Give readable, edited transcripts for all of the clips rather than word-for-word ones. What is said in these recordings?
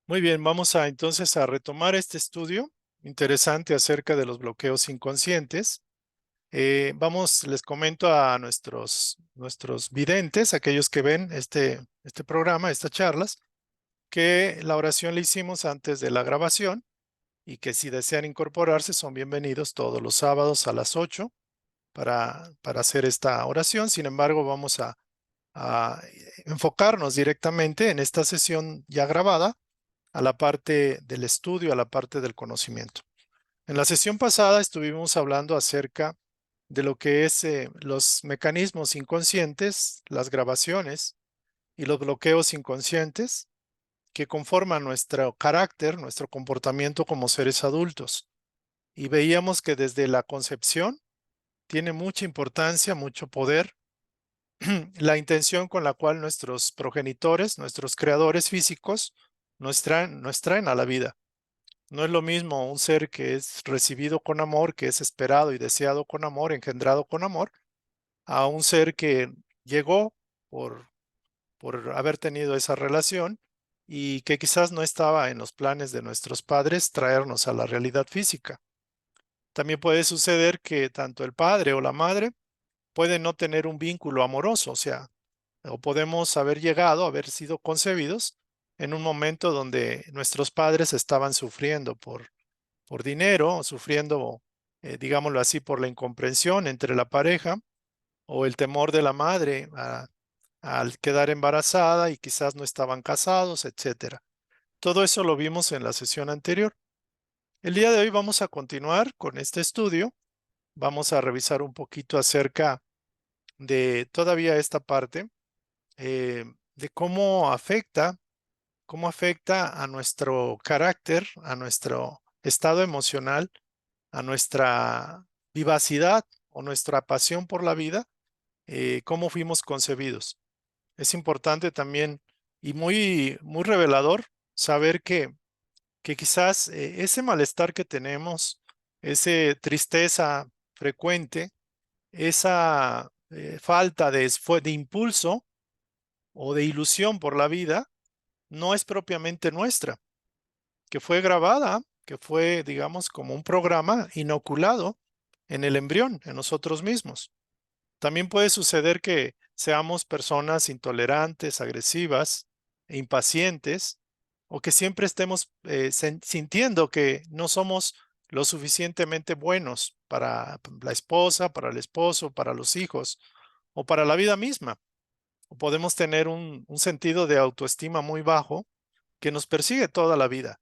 Muy bien, vamos a entonces a retomar este estudio interesante acerca de los bloqueos inconscientes. Les comento a nuestros videntes, aquellos que ven este programa, estas charlas, que la oración la hicimos antes de la grabación y que si desean incorporarse son bienvenidos todos los sábados a las 8 para hacer esta oración. Sin embargo, vamos a enfocarnos directamente en esta sesión ya grabada a la parte del estudio, a la parte del conocimiento. En la sesión pasada estuvimos hablando acerca de lo que es los mecanismos inconscientes, las grabaciones y los bloqueos inconscientes que conforman nuestro carácter, nuestro comportamiento como seres adultos. Y veíamos que desde la concepción tiene mucha importancia, mucho poder, la intención con la cual nuestros progenitores, nuestros creadores físicos, nos traen a la vida. No es lo mismo un ser que es recibido con amor, que es esperado y deseado con amor, engendrado con amor, a un ser que llegó por, por haber tenido esa relación y que quizás no estaba en los planes de nuestros padres traernos a la realidad física. También puede suceder que tanto el padre o la madre pueden no tener un vínculo amoroso, o sea, o podemos haber llegado, haber sido concebidos en un momento donde nuestros padres estaban sufriendo por dinero, sufriendo, digámoslo así, por la incomprensión entre la pareja o el temor de la madre al quedar embarazada y quizás no estaban casados, etcétera. Todo eso lo vimos en la sesión anterior. El día de hoy vamos a continuar con este estudio. Vamos a revisar un poquito acerca de todavía esta parte de cómo afecta a nuestro carácter, a nuestro estado emocional, a nuestra vivacidad o nuestra pasión por la vida, cómo fuimos concebidos. Es importante también y muy revelador saber que quizás ese malestar que tenemos, esa tristeza frecuente, esa falta de impulso o de ilusión por la vida, no es propiamente nuestra, que fue grabada, que fue, digamos, como un programa inoculado en el embrión, en nosotros mismos. También puede suceder que seamos personas intolerantes, agresivas, e impacientes, o que siempre estemos sintiendo que no somos lo suficientemente buenos para la esposa, para el esposo, para los hijos o para la vida misma. O podemos tener un sentido de autoestima muy bajo que nos persigue toda la vida.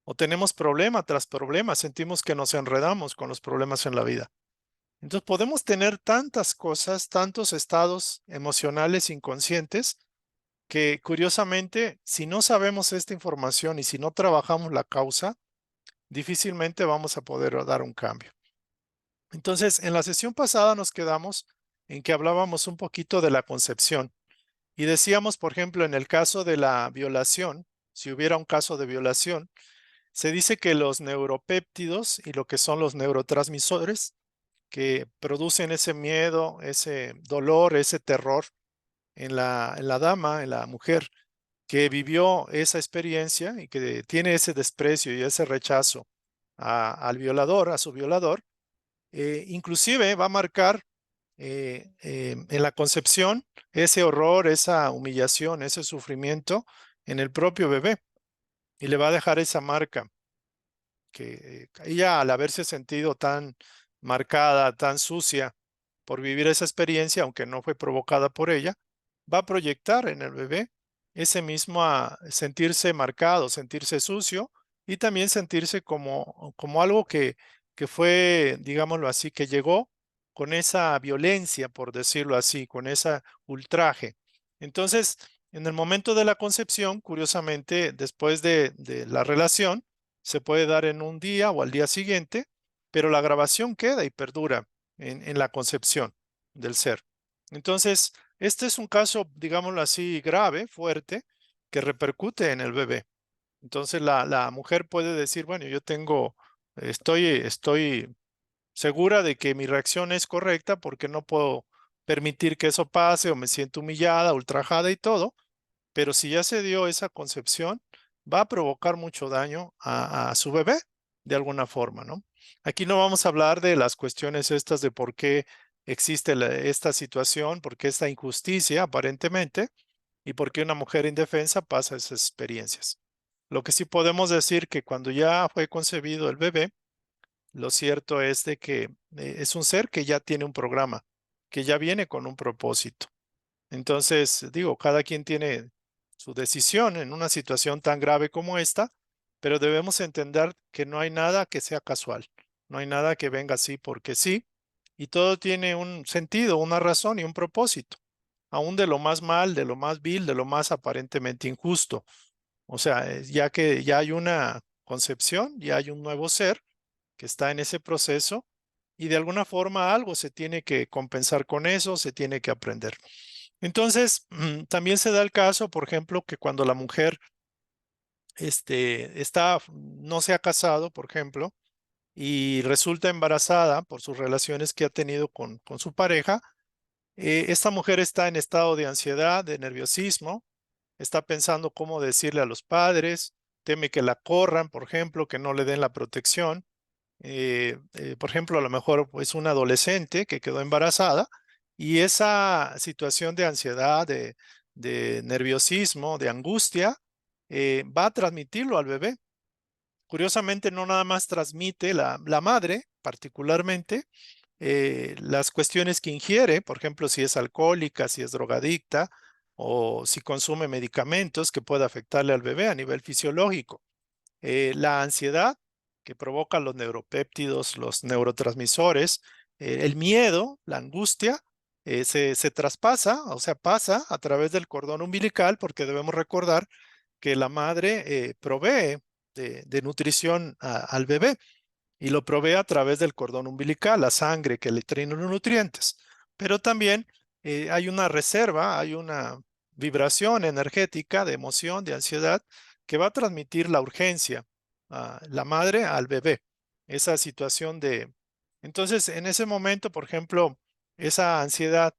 O tenemos problema tras problema, sentimos que nos enredamos con los problemas en la vida. Entonces podemos tener tantas cosas, tantos estados emocionales inconscientes que curiosamente, si no sabemos esta información y si no trabajamos la causa, difícilmente vamos a poder dar un cambio. Entonces, en la sesión pasada nos quedamos en que hablábamos un poquito de la concepción y decíamos, por ejemplo, en el caso de la violación, si hubiera un caso de violación, se dice que los neuropéptidos y lo que son los neurotransmisores que producen ese miedo, ese dolor, ese terror en la dama, en la mujer que vivió esa experiencia y que tiene ese desprecio y ese rechazo al violador, a su violador, inclusive va a marcar en la concepción ese horror, esa humillación, ese sufrimiento en el propio bebé y le va a dejar esa marca que ella al haberse sentido tan marcada, tan sucia por vivir esa experiencia, aunque no fue provocada por ella, va a proyectar en el bebé ese mismo a sentirse marcado, sentirse sucio y también sentirse como algo que fue, digámoslo así, que llegó con esa violencia, por decirlo así, con ese ultraje. Entonces, en el momento de la concepción, curiosamente, después de la relación, se puede dar en un día o al día siguiente, pero la grabación queda y perdura en la concepción del ser. Entonces, este es un caso, digámoslo así, grave, fuerte, que repercute en el bebé. Entonces, la mujer puede decir, bueno, estoy segura de que mi reacción es correcta porque no puedo permitir que eso pase o me siento humillada, ultrajada y todo, pero si ya se dio esa concepción, va a provocar mucho daño a su bebé de alguna forma, ¿no? Aquí no vamos a hablar de las cuestiones estas de por qué existe esta situación, por qué esta injusticia aparentemente y por qué una mujer indefensa pasa esas experiencias. Lo que sí podemos decir que cuando ya fue concebido el bebé, lo cierto es de que es un ser que ya tiene un programa, que ya viene con un propósito. Entonces, digo, cada quien tiene su decisión en una situación tan grave como esta, pero debemos entender que no hay nada que sea casual, no hay nada que venga así porque sí, y todo tiene un sentido, una razón y un propósito, aún de lo más mal, de lo más vil, de lo más aparentemente injusto. O sea, ya que ya hay una concepción, ya hay un nuevo ser que está en ese proceso y de alguna forma algo se tiene que compensar con eso, se tiene que aprender. Entonces, también se da el caso, por ejemplo, que cuando la mujer no se ha casado, por ejemplo, y resulta embarazada por sus relaciones que ha tenido con su pareja, esta mujer está en estado de ansiedad, de nerviosismo, está pensando cómo decirle a los padres, teme que la corran, por ejemplo, que no le den la protección. Por ejemplo, a lo mejor es una adolescente que quedó embarazada y esa situación de ansiedad, de nerviosismo, de angustia, va a transmitirlo al bebé. Curiosamente, no nada más transmite la madre, particularmente, las cuestiones que ingiere, por ejemplo, si es alcohólica, si es drogadicta o si consume medicamentos que pueda afectarle al bebé a nivel fisiológico. La ansiedad que provoca los neuropéptidos, los neurotransmisores, el miedo, la angustia, se traspasa, o sea, pasa a través del cordón umbilical, porque debemos recordar que la madre provee de nutrición al bebé y lo provee a través del cordón umbilical, la sangre que le trae los nutrientes. Pero también hay una reserva, hay una vibración energética de emoción, de ansiedad, que va a transmitir la urgencia a la madre al bebé. Esa situación de... Entonces, en ese momento, por ejemplo, esa ansiedad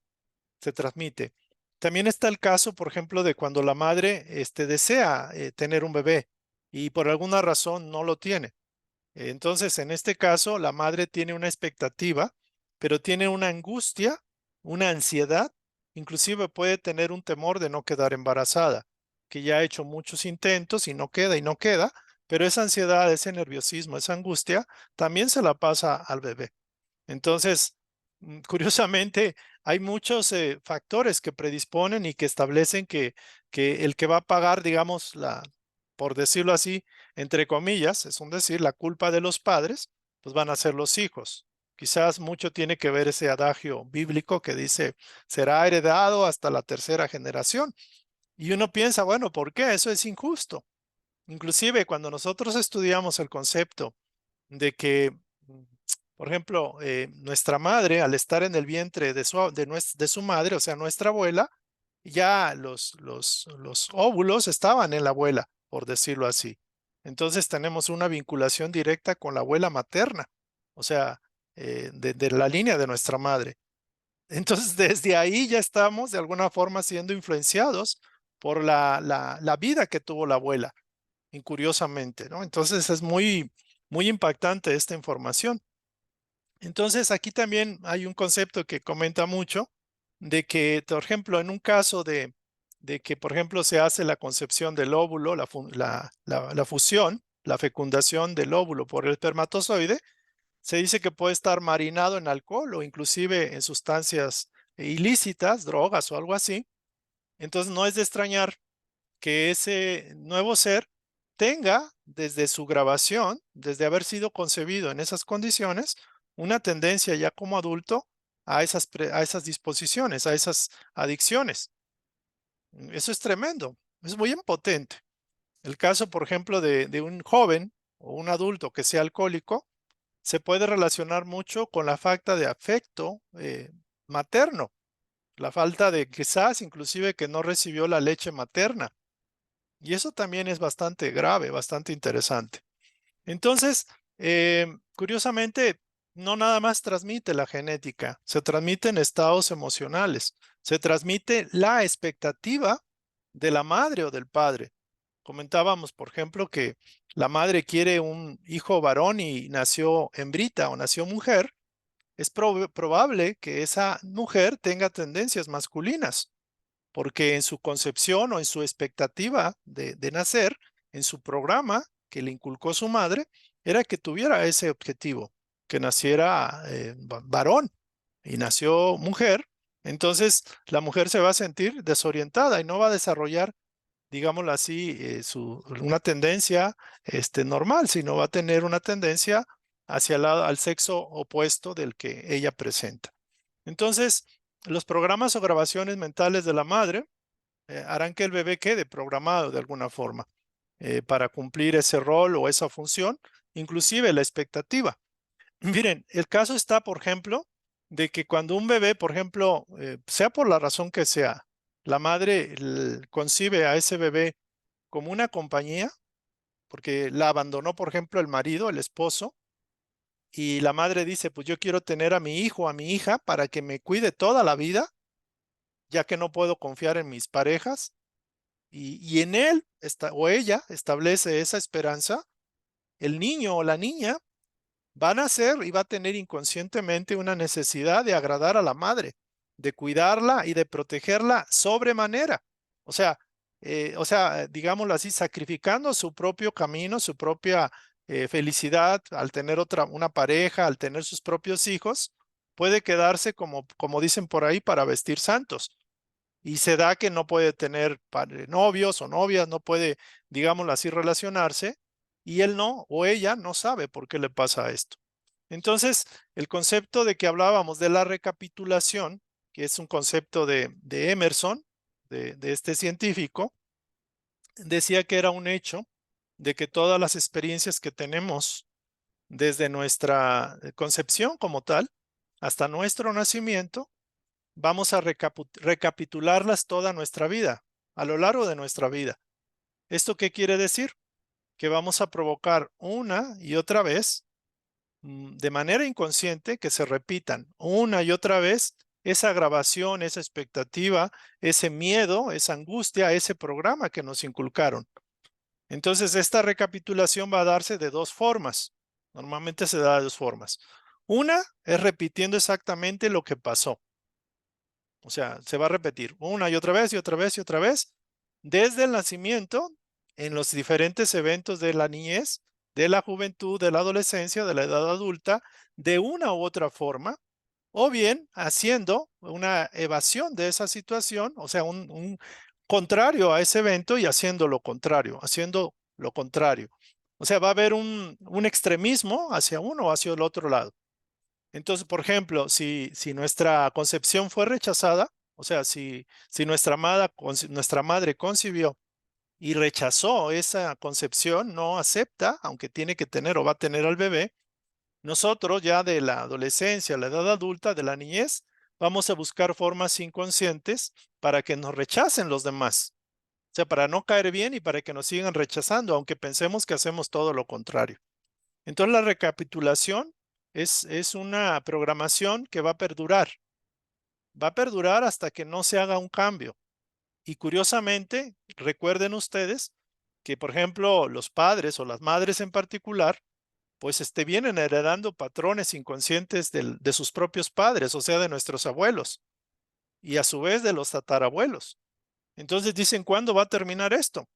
se transmite. También está el caso, por ejemplo, de cuando la madre desea tener un bebé y por alguna razón no lo tiene. Entonces, en este caso, la madre tiene una expectativa, pero tiene una angustia, una ansiedad, inclusive puede tener un temor de no quedar embarazada, que ya ha hecho muchos intentos y no queda, pero esa ansiedad, ese nerviosismo, esa angustia, también se la pasa al bebé. Entonces, curiosamente, hay muchos factores que predisponen y que establecen que el que va a pagar, digamos, por decirlo así, entre comillas, es un decir, la culpa de los padres, pues van a ser los hijos. Quizás mucho tiene que ver ese adagio bíblico que dice, será heredado hasta la tercera generación. Y uno piensa, bueno, ¿por qué? Eso es injusto. Inclusive cuando nosotros estudiamos el concepto de que, por ejemplo, nuestra madre, al estar en el vientre de su madre, o sea, nuestra abuela, ya los óvulos estaban en la abuela, por decirlo así. Entonces tenemos una vinculación directa con la abuela materna, o sea, de la línea de nuestra madre. Entonces, desde ahí ya estamos de alguna forma siendo influenciados por la vida que tuvo la abuela, incuriosamente, ¿no? Entonces es muy impactante esta información. Entonces, aquí también hay un concepto que comenta mucho de que, por ejemplo, en un caso de que, por ejemplo, se hace la concepción del óvulo, la fusión, la fecundación del óvulo por el espermatozoide, se dice que puede estar marinado en alcohol o inclusive en sustancias ilícitas, drogas o algo así. Entonces, no es de extrañar que ese nuevo ser tenga desde su grabación, desde haber sido concebido en esas condiciones, una tendencia ya como adulto a esas disposiciones, a esas adicciones. Eso es tremendo, es muy impotente. El caso, por ejemplo, de un joven o un adulto que sea alcohólico, se puede relacionar mucho con la falta de afecto materno, la falta de quizás inclusive que no recibió la leche materna. Y eso también es bastante grave, bastante interesante. Entonces, curiosamente, no nada más transmite la genética, se transmiten estados emocionales, se transmite la expectativa de la madre o del padre. Comentábamos, por ejemplo, que la madre quiere un hijo varón y nació hembrita o nació mujer. Es probable que esa mujer tenga tendencias masculinas, porque en su concepción o en su expectativa de nacer, en su programa que le inculcó su madre, era que tuviera ese objetivo, que naciera varón y nació mujer. Entonces la mujer se va a sentir desorientada y no va a desarrollar, digámoslo así, una tendencia normal, sino va a tener una tendencia hacia al sexo opuesto del que ella presenta. Entonces, los programas o grabaciones mentales de la madre harán que el bebé quede programado de alguna forma para cumplir ese rol o esa función, inclusive la expectativa. Miren, el caso está, por ejemplo, de que cuando un bebé, por ejemplo, sea por la razón que sea, la madre concibe a ese bebé como una compañía, porque la abandonó, por ejemplo, el marido, el esposo, y la madre dice, pues yo quiero tener a mi hijo, a mi hija, para que me cuide toda la vida, ya que no puedo confiar en mis parejas, y en él o ella establece esa esperanza, el niño o la niña van a ser y va a tener inconscientemente una necesidad de agradar a la madre, de cuidarla y de protegerla sobremanera. Digámoslo así, sacrificando su propio camino, su propia felicidad al tener una pareja, al tener sus propios hijos, puede quedarse como dicen por ahí, para vestir santos. Y se da que no puede tener novios o novias, no puede, digámoslo así, relacionarse, y él no, o ella no sabe por qué le pasa esto. Entonces, el concepto de que hablábamos de la recapitulación, que es un concepto de Emerson, de este científico, decía que era un hecho de que todas las experiencias que tenemos desde nuestra concepción como tal hasta nuestro nacimiento, vamos a recapitularlas toda nuestra vida, a lo largo de nuestra vida. ¿Esto qué quiere decir? Que vamos a provocar una y otra vez de manera inconsciente que se repitan una y otra vez esa grabación, esa expectativa, ese miedo, esa angustia, ese programa que nos inculcaron. Entonces, esta recapitulación va a darse de dos formas. Normalmente se da de dos formas. Una es repitiendo exactamente lo que pasó. O sea, se va a repetir una y otra vez y otra vez y otra vez desde el nacimiento en los diferentes eventos de la niñez, de la juventud, de la adolescencia, de la edad adulta, de una u otra forma, o bien haciendo una evasión de esa situación, o sea, un contrario a ese evento y haciendo lo contrario, haciendo lo contrario. O sea, va a haber un extremismo hacia uno o hacia el otro lado. Entonces, por ejemplo, si nuestra concepción fue rechazada, o sea, si nuestra madre concibió y rechazó esa concepción, no acepta, aunque tiene que tener o va a tener al bebé, nosotros ya de la adolescencia, la edad adulta, de la niñez, vamos a buscar formas inconscientes para que nos rechacen los demás. O sea, para no caer bien y para que nos sigan rechazando, aunque pensemos que hacemos todo lo contrario. Entonces la recapitulación es una programación que va a perdurar hasta que no se haga un cambio. Y curiosamente, recuerden ustedes que, por ejemplo, los padres o las madres en particular, pues vienen heredando patrones inconscientes de sus propios padres, o sea, de nuestros abuelos, y a su vez de los tatarabuelos. Entonces dicen, ¿cuándo va a terminar esto?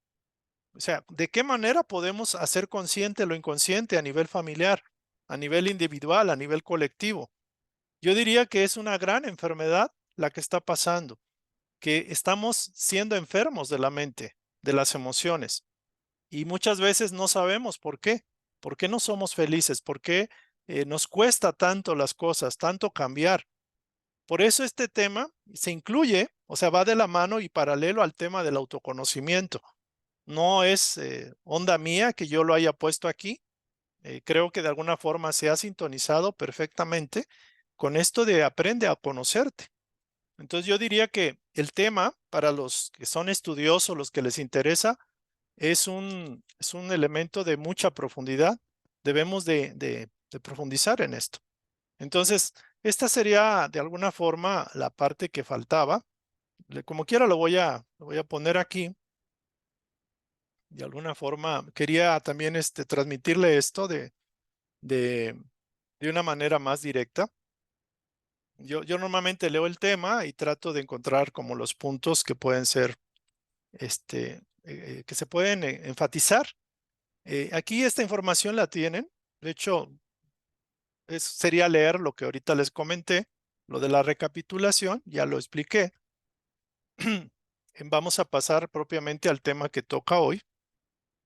O sea, ¿de qué manera podemos hacer consciente lo inconsciente a nivel familiar, a nivel individual, a nivel colectivo? Yo diría que es una gran enfermedad la que está pasando, que estamos siendo enfermos de la mente, de las emociones, y muchas veces no sabemos por qué. ¿Por qué no somos felices? ¿Por qué nos cuesta tanto las cosas, tanto cambiar? Por eso este tema se incluye, o sea, va de la mano y paralelo al tema del autoconocimiento. No es onda mía que yo lo haya puesto aquí. Creo que de alguna forma se ha sintonizado perfectamente con esto de aprende a conocerte. Entonces yo diría que el tema para los que son estudiosos, los que les interesa, es un elemento de mucha profundidad. Debemos de profundizar en esto. Entonces, esta sería de alguna forma la parte que faltaba. Como quiera lo voy a poner aquí. de alguna forma quería también transmitirle esto de, de una manera más directa. Yo normalmente leo el tema y trato de encontrar como los puntos que pueden ser, que se pueden enfatizar. Aquí esta información la tienen. De hecho, sería leer lo que ahorita les comenté, lo de la recapitulación, ya lo expliqué. Vamos a pasar propiamente al tema que toca hoy.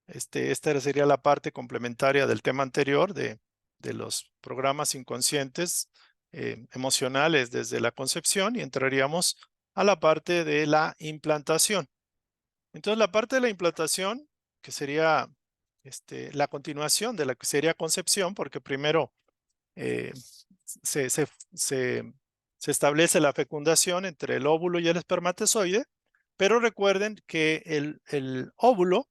Esta sería la parte complementaria del tema anterior de los programas inconscientes emocionales desde la concepción y entraríamos a la parte de la implantación. Entonces, la parte de la implantación, que sería la continuación de la que sería concepción, porque primero eh, se, se, se, se establece la fecundación entre el óvulo y el espermatozoide, pero recuerden que el óvulo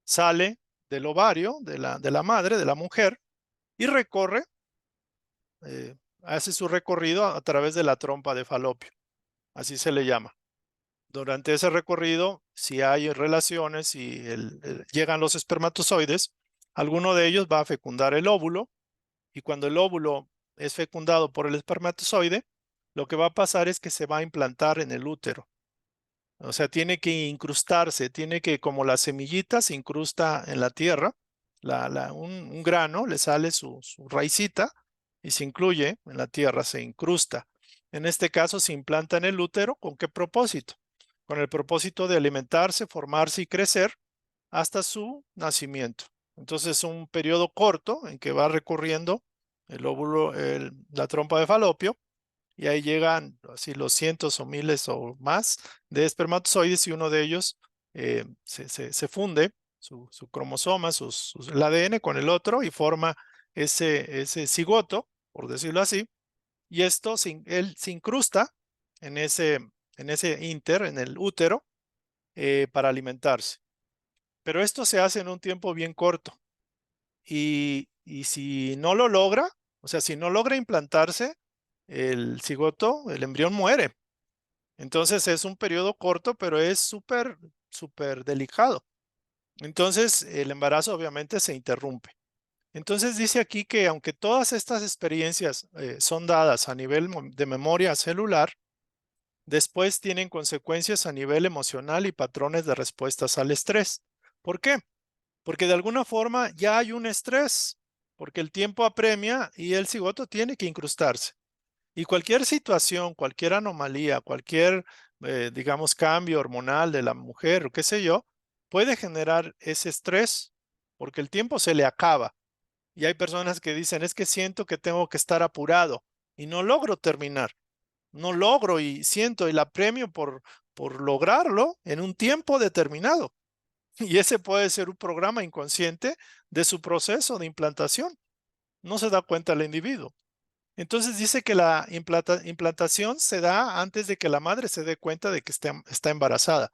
sale del ovario de la madre, de la mujer, y recorre, hace su recorrido a través de la trompa de falopio, así se le llama. Durante ese recorrido, si hay relaciones y llegan los espermatozoides, alguno de ellos va a fecundar el óvulo, y cuando el óvulo es fecundado por el espermatozoide, lo que va a pasar es que se va a implantar en el útero. O sea, tiene que incrustarse, tiene que, como la semillita se incrusta en la tierra, un grano le sale su raicita y se incluye en la tierra, se incrusta. En este caso se implanta en el útero. ¿Con qué propósito? Con el propósito de alimentarse, formarse y crecer hasta su nacimiento. Entonces es un periodo corto en que va recorriendo el óvulo, la trompa de falopio, y ahí llegan así los cientos o miles o más de espermatozoides, y uno de ellos se funde, su cromosoma, el ADN con el otro, y forma ese cigoto, por decirlo así, y él se incrusta en ese inter, en el útero, para alimentarse. Pero esto se hace en un tiempo bien corto, y si no lo logra, o sea, si no logra implantarse, el cigoto, el embrión muere. Entonces es un periodo corto, pero es súper, súper delicado. Entonces el embarazo obviamente se interrumpe. Entonces dice aquí que aunque todas estas experiencias son dadas a nivel de memoria celular, después tienen consecuencias a nivel emocional y patrones de respuestas al estrés. ¿Por qué? Porque de alguna forma ya hay un estrés, porque el tiempo apremia y el cigoto tiene que incrustarse. Y cualquier situación, cualquier anomalía, cualquier, digamos, cambio hormonal de la mujer o qué sé yo, puede generar ese estrés porque el tiempo se le acaba. Y hay personas que dicen, es que siento que tengo que estar apurado y no logro terminar. No logro y siento el apremio por lograrlo en un tiempo determinado. Y ese puede ser un programa inconsciente de su proceso de implantación. No se da cuenta el individuo. Entonces dice que la implantación se da antes de que la madre se dé cuenta de que está embarazada.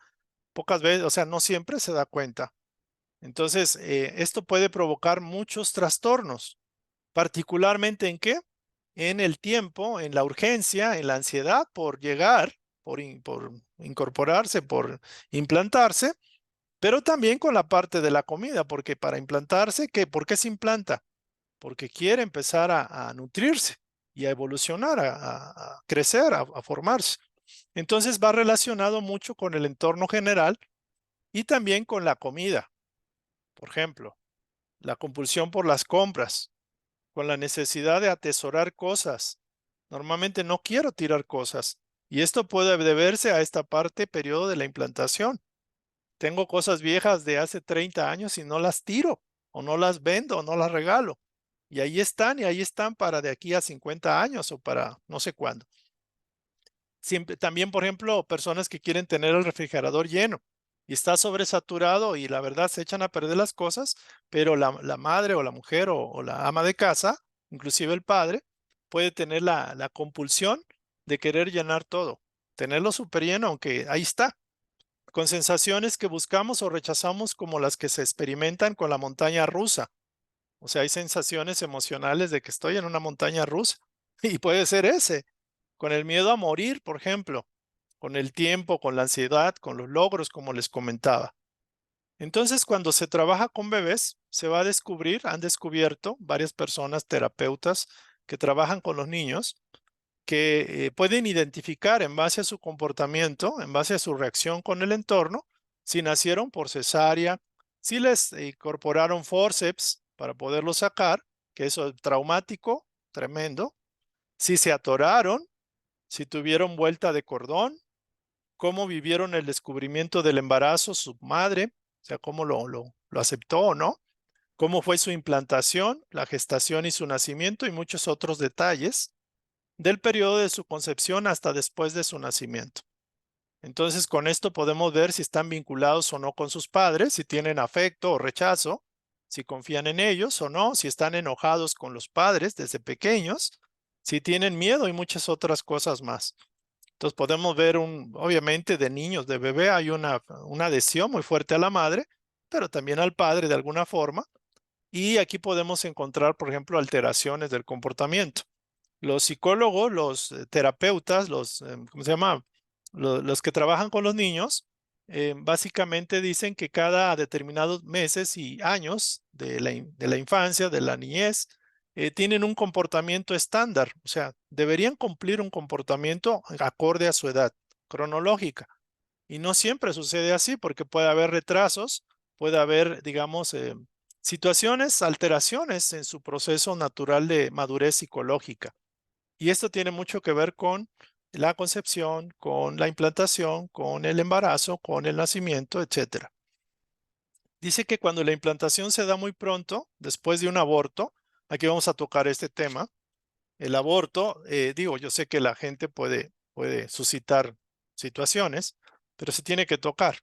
Pocas veces, o sea, no siempre se da cuenta. Entonces, esto puede provocar muchos trastornos, particularmente ¿en qué? En el tiempo, en la urgencia, en la ansiedad por llegar, por incorporarse, por implantarse, pero también con la parte de la comida, porque para implantarse, ¿por qué se implanta? Porque quiere empezar a nutrirse y a evolucionar, a crecer, a formarse. Entonces va relacionado mucho con el entorno general y también con la comida. Por ejemplo, la compulsión por las compras, con la necesidad de atesorar cosas. Normalmente no quiero tirar cosas, y esto puede deberse a esta parte periodo de la implantación. Tengo cosas viejas de hace 30 años y no las tiro, o no las vendo, o no las regalo. Y ahí están para de aquí a 50 años o para no sé cuándo. Siempre, también, por ejemplo, personas que quieren tener el refrigerador lleno y está sobresaturado y la verdad se echan a perder las cosas, pero la madre o la mujer o la ama de casa, inclusive el padre, puede tener la compulsión de querer llenar todo, tenerlo súper lleno, aunque ahí está, con sensaciones que buscamos o rechazamos como las que se experimentan con la montaña rusa. O sea, hay sensaciones emocionales de que estoy en una montaña rusa y puede ser ese, con el miedo a morir, por ejemplo, con el tiempo, con la ansiedad, con los logros, como les comentaba. Entonces, cuando se trabaja con bebés, se va a descubrir, han descubierto varias personas, terapeutas que trabajan con los niños, que pueden identificar en base a su comportamiento, en base a su reacción con el entorno, si nacieron por cesárea, si les incorporaron forceps para poderlos sacar, que eso es traumático, tremendo, si se atoraron, si tuvieron vuelta de cordón, cómo vivieron el descubrimiento del embarazo, su madre, o sea, cómo lo aceptó o no, cómo fue su implantación, la gestación y su nacimiento y muchos otros detalles del periodo de su concepción hasta después de su nacimiento. Entonces, con esto podemos ver si están vinculados o no con sus padres, si tienen afecto o rechazo, si confían en ellos o no, si están enojados con los padres desde pequeños, si tienen miedo y muchas otras cosas más. Entonces podemos ver obviamente de niños, de bebé, hay una adhesión muy fuerte a la madre, pero también al padre de alguna forma. Y aquí podemos encontrar, por ejemplo, alteraciones del comportamiento. Los psicólogos, los terapeutas, ¿cómo se llama? Los que trabajan con los niños, básicamente dicen que cada determinados meses y años de la infancia, de la niñez, tienen un comportamiento estándar, o sea, deberían cumplir un comportamiento acorde a su edad cronológica. Y no siempre sucede así porque puede haber retrasos, puede haber, digamos, situaciones, alteraciones en su proceso natural de madurez psicológica. Y esto tiene mucho que ver con la concepción, con la implantación, con el embarazo, con el nacimiento, etcétera. Dice que cuando la implantación se da muy pronto, después de un aborto, aquí vamos a tocar este tema, el aborto, digo, yo sé que la gente puede suscitar situaciones, pero se tiene que tocar.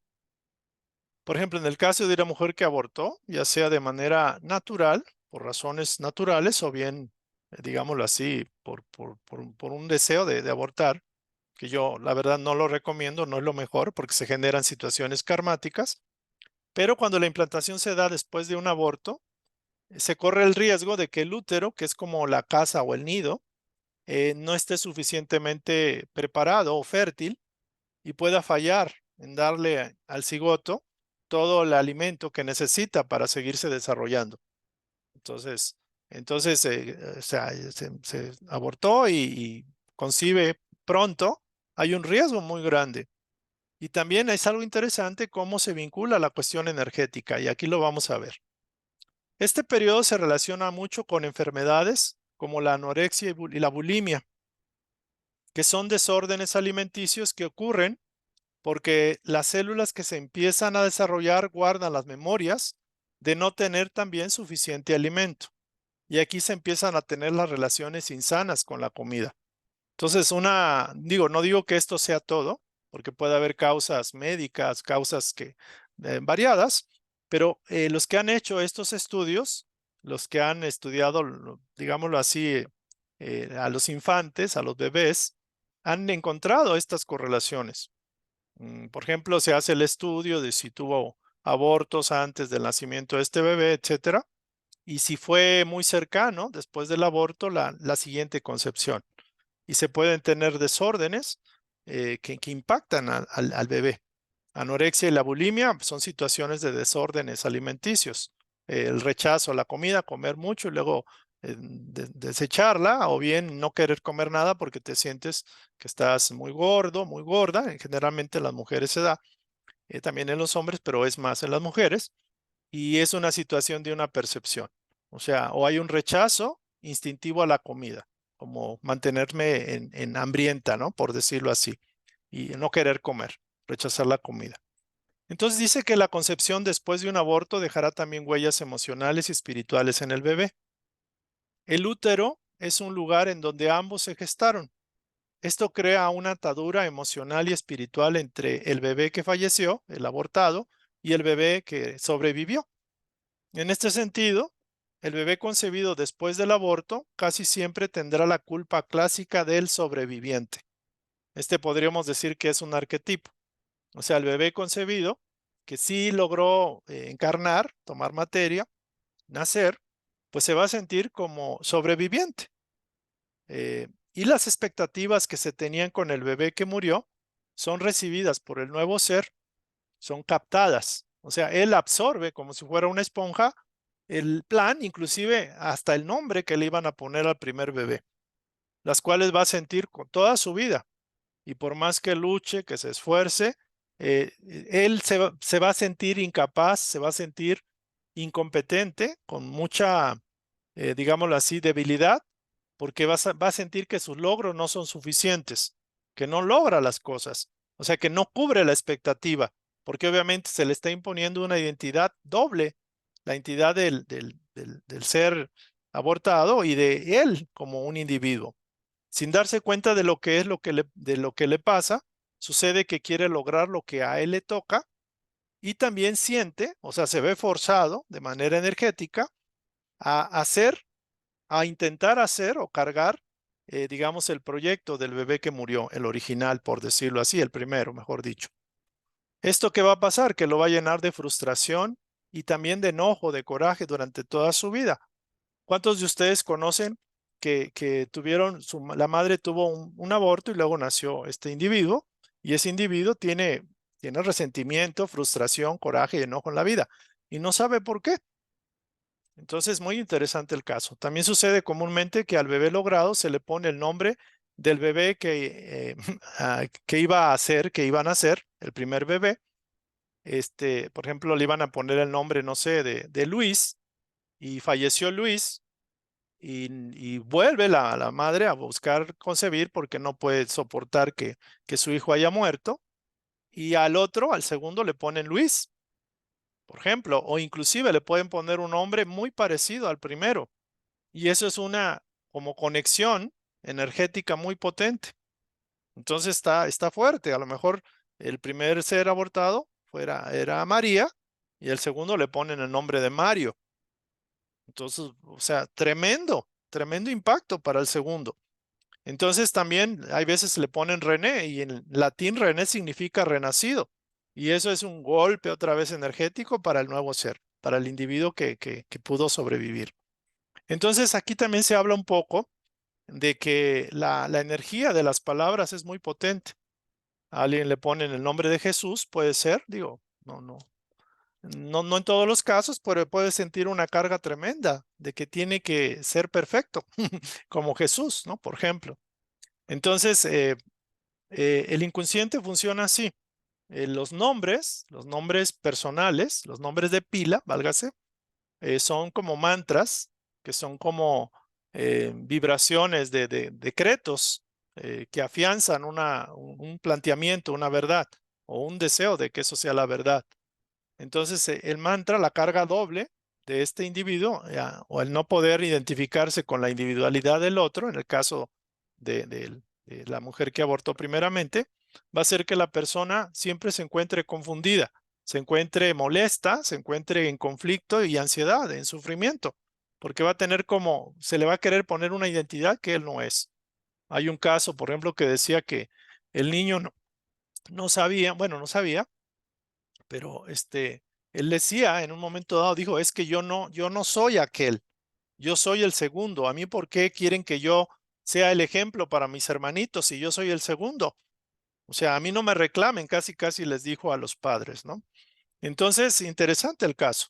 Por ejemplo, en el caso de una mujer que abortó, ya sea de manera natural, por razones naturales, o bien, digámoslo así, por un deseo de abortar, que yo la verdad no lo recomiendo, no es lo mejor porque se generan situaciones karmáticas, pero cuando la implantación se da después de un aborto, se corre el riesgo de que el útero, que es como la casa o el nido, no esté suficientemente preparado o fértil y pueda fallar en darle al cigoto todo el alimento que necesita para seguirse desarrollando. Entonces, o sea, se abortó y concibe pronto, hay un riesgo muy grande. Y también es algo interesante cómo se vincula la cuestión energética, y aquí lo vamos a ver. Este periodo se relaciona mucho con enfermedades como la anorexia y la bulimia, que son desórdenes alimenticios que ocurren porque las células que se empiezan a desarrollar guardan las memorias de no tener también suficiente alimento. Y aquí se empiezan a tener las relaciones insanas con la comida. Entonces, no digo que esto sea todo, porque puede haber causas médicas, causas variadas, pero los que han hecho estos estudios, los que han estudiado, digámoslo así, a los infantes, a los bebés, han encontrado estas correlaciones. Por ejemplo, se hace el estudio de si tuvo abortos antes del nacimiento de este bebé, etcétera, y si fue muy cercano después del aborto la siguiente concepción. Y se pueden tener desórdenes que impactan al bebé. Anorexia y la bulimia son situaciones de desórdenes alimenticios. El rechazo a la comida, comer mucho y luego desecharla, o bien no querer comer nada porque te sientes que estás muy gordo, muy gorda. Generalmente en las mujeres se da, también en los hombres, pero es más en las mujeres. Y es una situación de una percepción. O sea, o hay un rechazo instintivo a la comida, como mantenerme en hambrienta, ¿no? Por decirlo así, y no querer comer, rechazar la comida. Entonces dice que la concepción después de un aborto dejará también huellas emocionales y espirituales en el bebé. El útero es un lugar en donde ambos se gestaron. Esto crea una atadura emocional y espiritual entre el bebé que falleció, el abortado, y el bebé que sobrevivió. En este sentido, el bebé concebido después del aborto casi siempre tendrá la culpa clásica del sobreviviente. Este podríamos decir que es un arquetipo. O sea, el bebé concebido que sí logró encarnar, tomar materia, nacer, pues se va a sentir como sobreviviente. Y las expectativas que se tenían con el bebé que murió son recibidas por el nuevo ser, son captadas. O sea, él absorbe como si fuera una esponja el plan, inclusive hasta el nombre que le iban a poner al primer bebé, las cuales va a sentir con toda su vida. Y por más que luche, que se esfuerce, él se va a sentir incapaz, se va a sentir incompetente, con mucha, digámoslo así, debilidad, porque va a sentir que sus logros no son suficientes, que no logra las cosas, o sea, que no cubre la expectativa, porque obviamente se le está imponiendo una identidad doble, la identidad del ser abortado y de él como un individuo. Sin darse cuenta de lo que es de lo que le pasa, sucede que quiere lograr lo que a él le toca y también siente, o sea, se ve forzado de manera energética a hacer, a intentar hacer o cargar, digamos, el proyecto del bebé que murió, el original, por decirlo así, el primero, mejor dicho. ¿Esto qué va a pasar? Que lo va a llenar de frustración y también de enojo, de coraje durante toda su vida. ¿Cuántos de ustedes conocen que tuvieron, la madre tuvo un aborto y luego nació este individuo y ese individuo tiene resentimiento, frustración, coraje y enojo en la vida y no sabe por qué? Entonces, muy interesante el caso. También sucede comúnmente que al bebé logrado se le pone el nombre del bebé que iba a hacer, que iban a hacer, el primer bebé. Por ejemplo, le iban a poner el nombre, no sé, de Luis y falleció Luis y vuelve la madre a buscar concebir porque no puede soportar que su hijo haya muerto. Y al otro, al segundo, le ponen Luis, por ejemplo, o inclusive le pueden poner un nombre muy parecido al primero. Y eso es una como conexión energética muy potente. Entonces está fuerte. A lo mejor el primer ser abortado era María y el segundo le ponen el nombre de Mario. Entonces, o sea, tremendo impacto para el segundo. Entonces también hay veces le ponen René y en latín René significa renacido. Y eso es un golpe otra vez energético para el nuevo ser, para el individuo que pudo sobrevivir. Entonces aquí también se habla un poco de que la energía de las palabras es muy potente. A alguien le ponen el nombre de Jesús, puede ser, digo, no en todos los casos, pero puede sentir una carga tremenda de que tiene que ser perfecto, como Jesús, ¿no? Por ejemplo. Entonces, el inconsciente funciona así. Los nombres personales, los nombres de pila, válgase, son como mantras, que son como vibraciones de decretos que afianzan un planteamiento, una verdad o un deseo de que eso sea la verdad. Entonces, el mantra, la carga doble de este individuo, o el no poder identificarse con la individualidad del otro, en el caso de la mujer que abortó primeramente, va a hacer que la persona siempre se encuentre confundida, se encuentre molesta, se encuentre en conflicto y ansiedad, en sufrimiento, porque va a tener como, se le va a querer poner una identidad que él no es. Hay un caso, por ejemplo, que decía que el niño no sabía, bueno, no sabía, pero él decía en un momento dado, dijo, es que yo no soy aquel, yo soy el segundo. ¿A mí por qué quieren que yo sea el ejemplo para mis hermanitos si yo soy el segundo? O sea, a mí no me reclamen, casi les dijo a los padres, ¿no? Entonces, interesante el caso,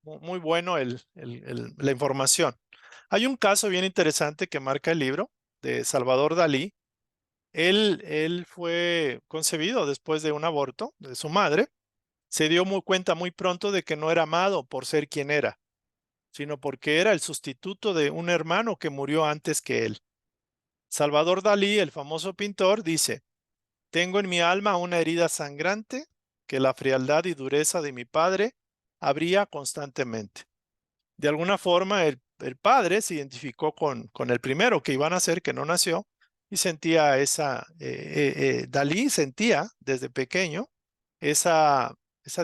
muy bueno la información. Hay un caso bien interesante que marca el libro de Salvador Dalí. Él fue concebido después de un aborto de su madre. Se dio cuenta muy pronto de que no era amado por ser quien era, sino porque era el sustituto de un hermano que murió antes que él. Salvador Dalí, el famoso pintor, dice, tengo en mi alma una herida sangrante que la frialdad y dureza de mi padre abría constantemente. De alguna forma, el padre se identificó con el primero que iba a nacer, que no nació, y sentía Dalí sentía desde pequeño esa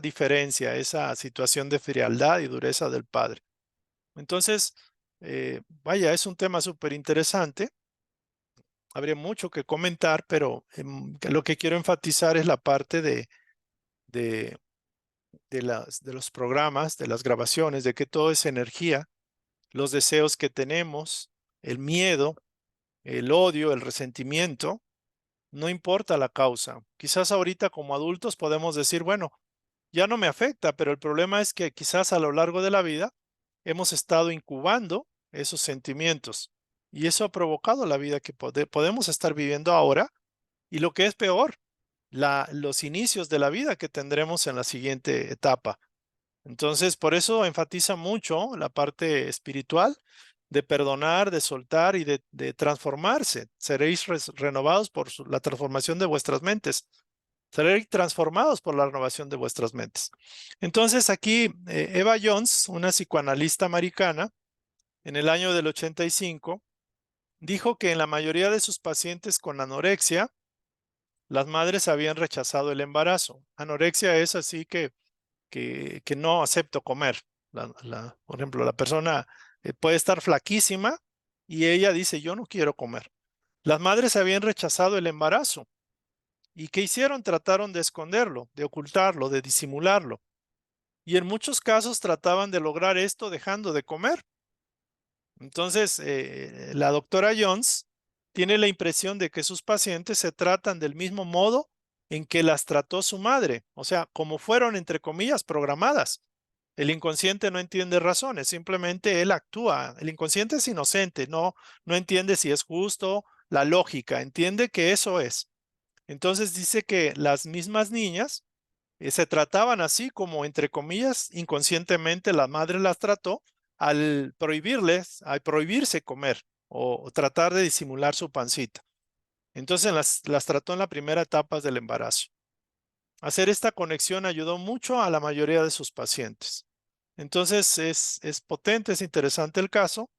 diferencia, esa situación de frialdad y dureza del padre. Entonces, vaya, es un tema súper interesante. Habría mucho que comentar, pero lo que quiero enfatizar es la parte de, de los programas, de las grabaciones, de que todo es energía, los deseos que tenemos, el miedo, el odio, el resentimiento, no importa la causa. Quizás ahorita como adultos podemos decir, bueno, ya no me afecta, pero el problema es que quizás a lo largo de la vida hemos estado incubando esos sentimientos y eso ha provocado la vida que podemos estar viviendo ahora y lo que es peor, los inicios de la vida que tendremos en la siguiente etapa. Entonces, por eso enfatiza mucho la parte espiritual de perdonar, de soltar y de transformarse. Seréis renovados por la transformación de vuestras mentes. Seréis transformados por la renovación de vuestras mentes. Entonces, aquí Eva Jones, una psicoanalista americana, en el año del 85, dijo que en la mayoría de sus pacientes con anorexia, las madres habían rechazado el embarazo. Anorexia es así que no acepto comer. Por ejemplo, la persona puede estar flaquísima y ella dice, yo no quiero comer. Las madres habían rechazado el embarazo. ¿Y qué hicieron? Trataron de esconderlo, de ocultarlo, de disimularlo. Y en muchos casos trataban de lograr esto dejando de comer. Entonces, la doctora Jones tiene la impresión de que sus pacientes se tratan del mismo modo en que las trató su madre, o sea, como fueron, entre comillas, programadas. El inconsciente no entiende razones, simplemente él actúa. El inconsciente es inocente, no entiende si es justo, la lógica, entiende que eso es. Entonces dice que las mismas niñas se trataban así como, entre comillas, inconscientemente la madre las trató al prohibirles, al prohibirse comer o tratar de disimular su pancita. Entonces las trató en la primera etapa del embarazo. Hacer esta conexión ayudó mucho a la mayoría de sus pacientes. Entonces es potente, es interesante el caso.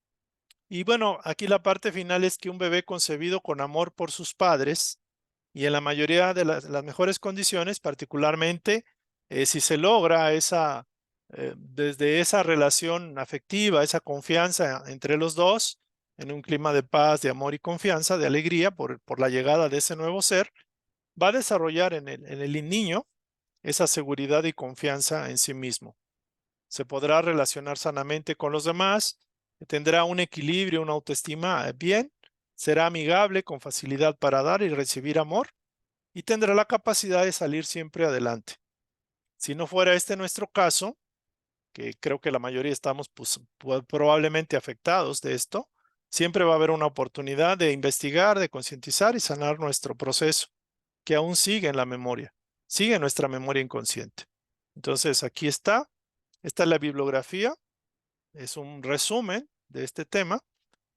Y bueno, aquí la parte final es que un bebé concebido con amor por sus padres y en la mayoría de las mejores condiciones, particularmente si se logra desde esa relación afectiva, esa confianza entre los dos, en un clima de paz, de amor y confianza, de alegría por la llegada de ese nuevo ser, va a desarrollar en el niño esa seguridad y confianza en sí mismo. Se podrá relacionar sanamente con los demás, tendrá un equilibrio, una autoestima bien, será amigable, con facilidad para dar y recibir amor y tendrá la capacidad de salir siempre adelante. Si no fuera este nuestro caso, que creo que la mayoría estamos probablemente afectados de esto, siempre va a haber una oportunidad de investigar, de concientizar y sanar nuestro proceso, que aún sigue en la memoria, sigue en nuestra memoria inconsciente. Entonces, aquí está, esta es la bibliografía, es un resumen de este tema,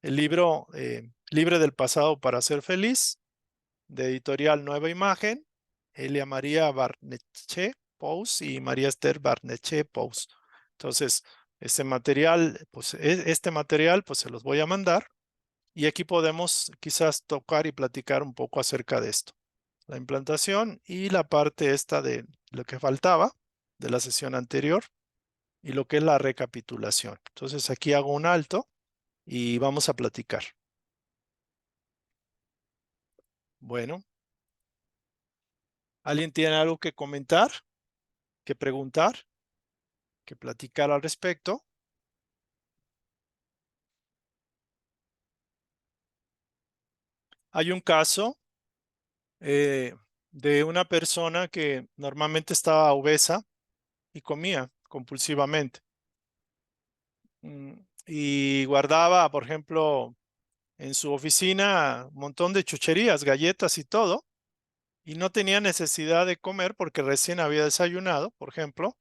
el libro Libre del pasado para ser feliz, de editorial Nueva Imagen, Elia María Barnechea Pous y María Esther Barnechea Pous. Entonces, este material, pues se los voy a mandar y aquí podemos quizás tocar y platicar un poco acerca de esto. La implantación y la parte esta de lo que faltaba de la sesión anterior y lo que es la recapitulación. Entonces, aquí hago un alto y vamos a platicar. Bueno, ¿alguien tiene algo que comentar, que preguntar, que platicar al respecto? Hay un caso eh, de una persona que normalmente estaba obesa y comía compulsivamente. Y guardaba, por ejemplo, en su oficina un montón de chucherías, galletas y todo, y no tenía necesidad de comer porque recién había desayunado, por ejemplo,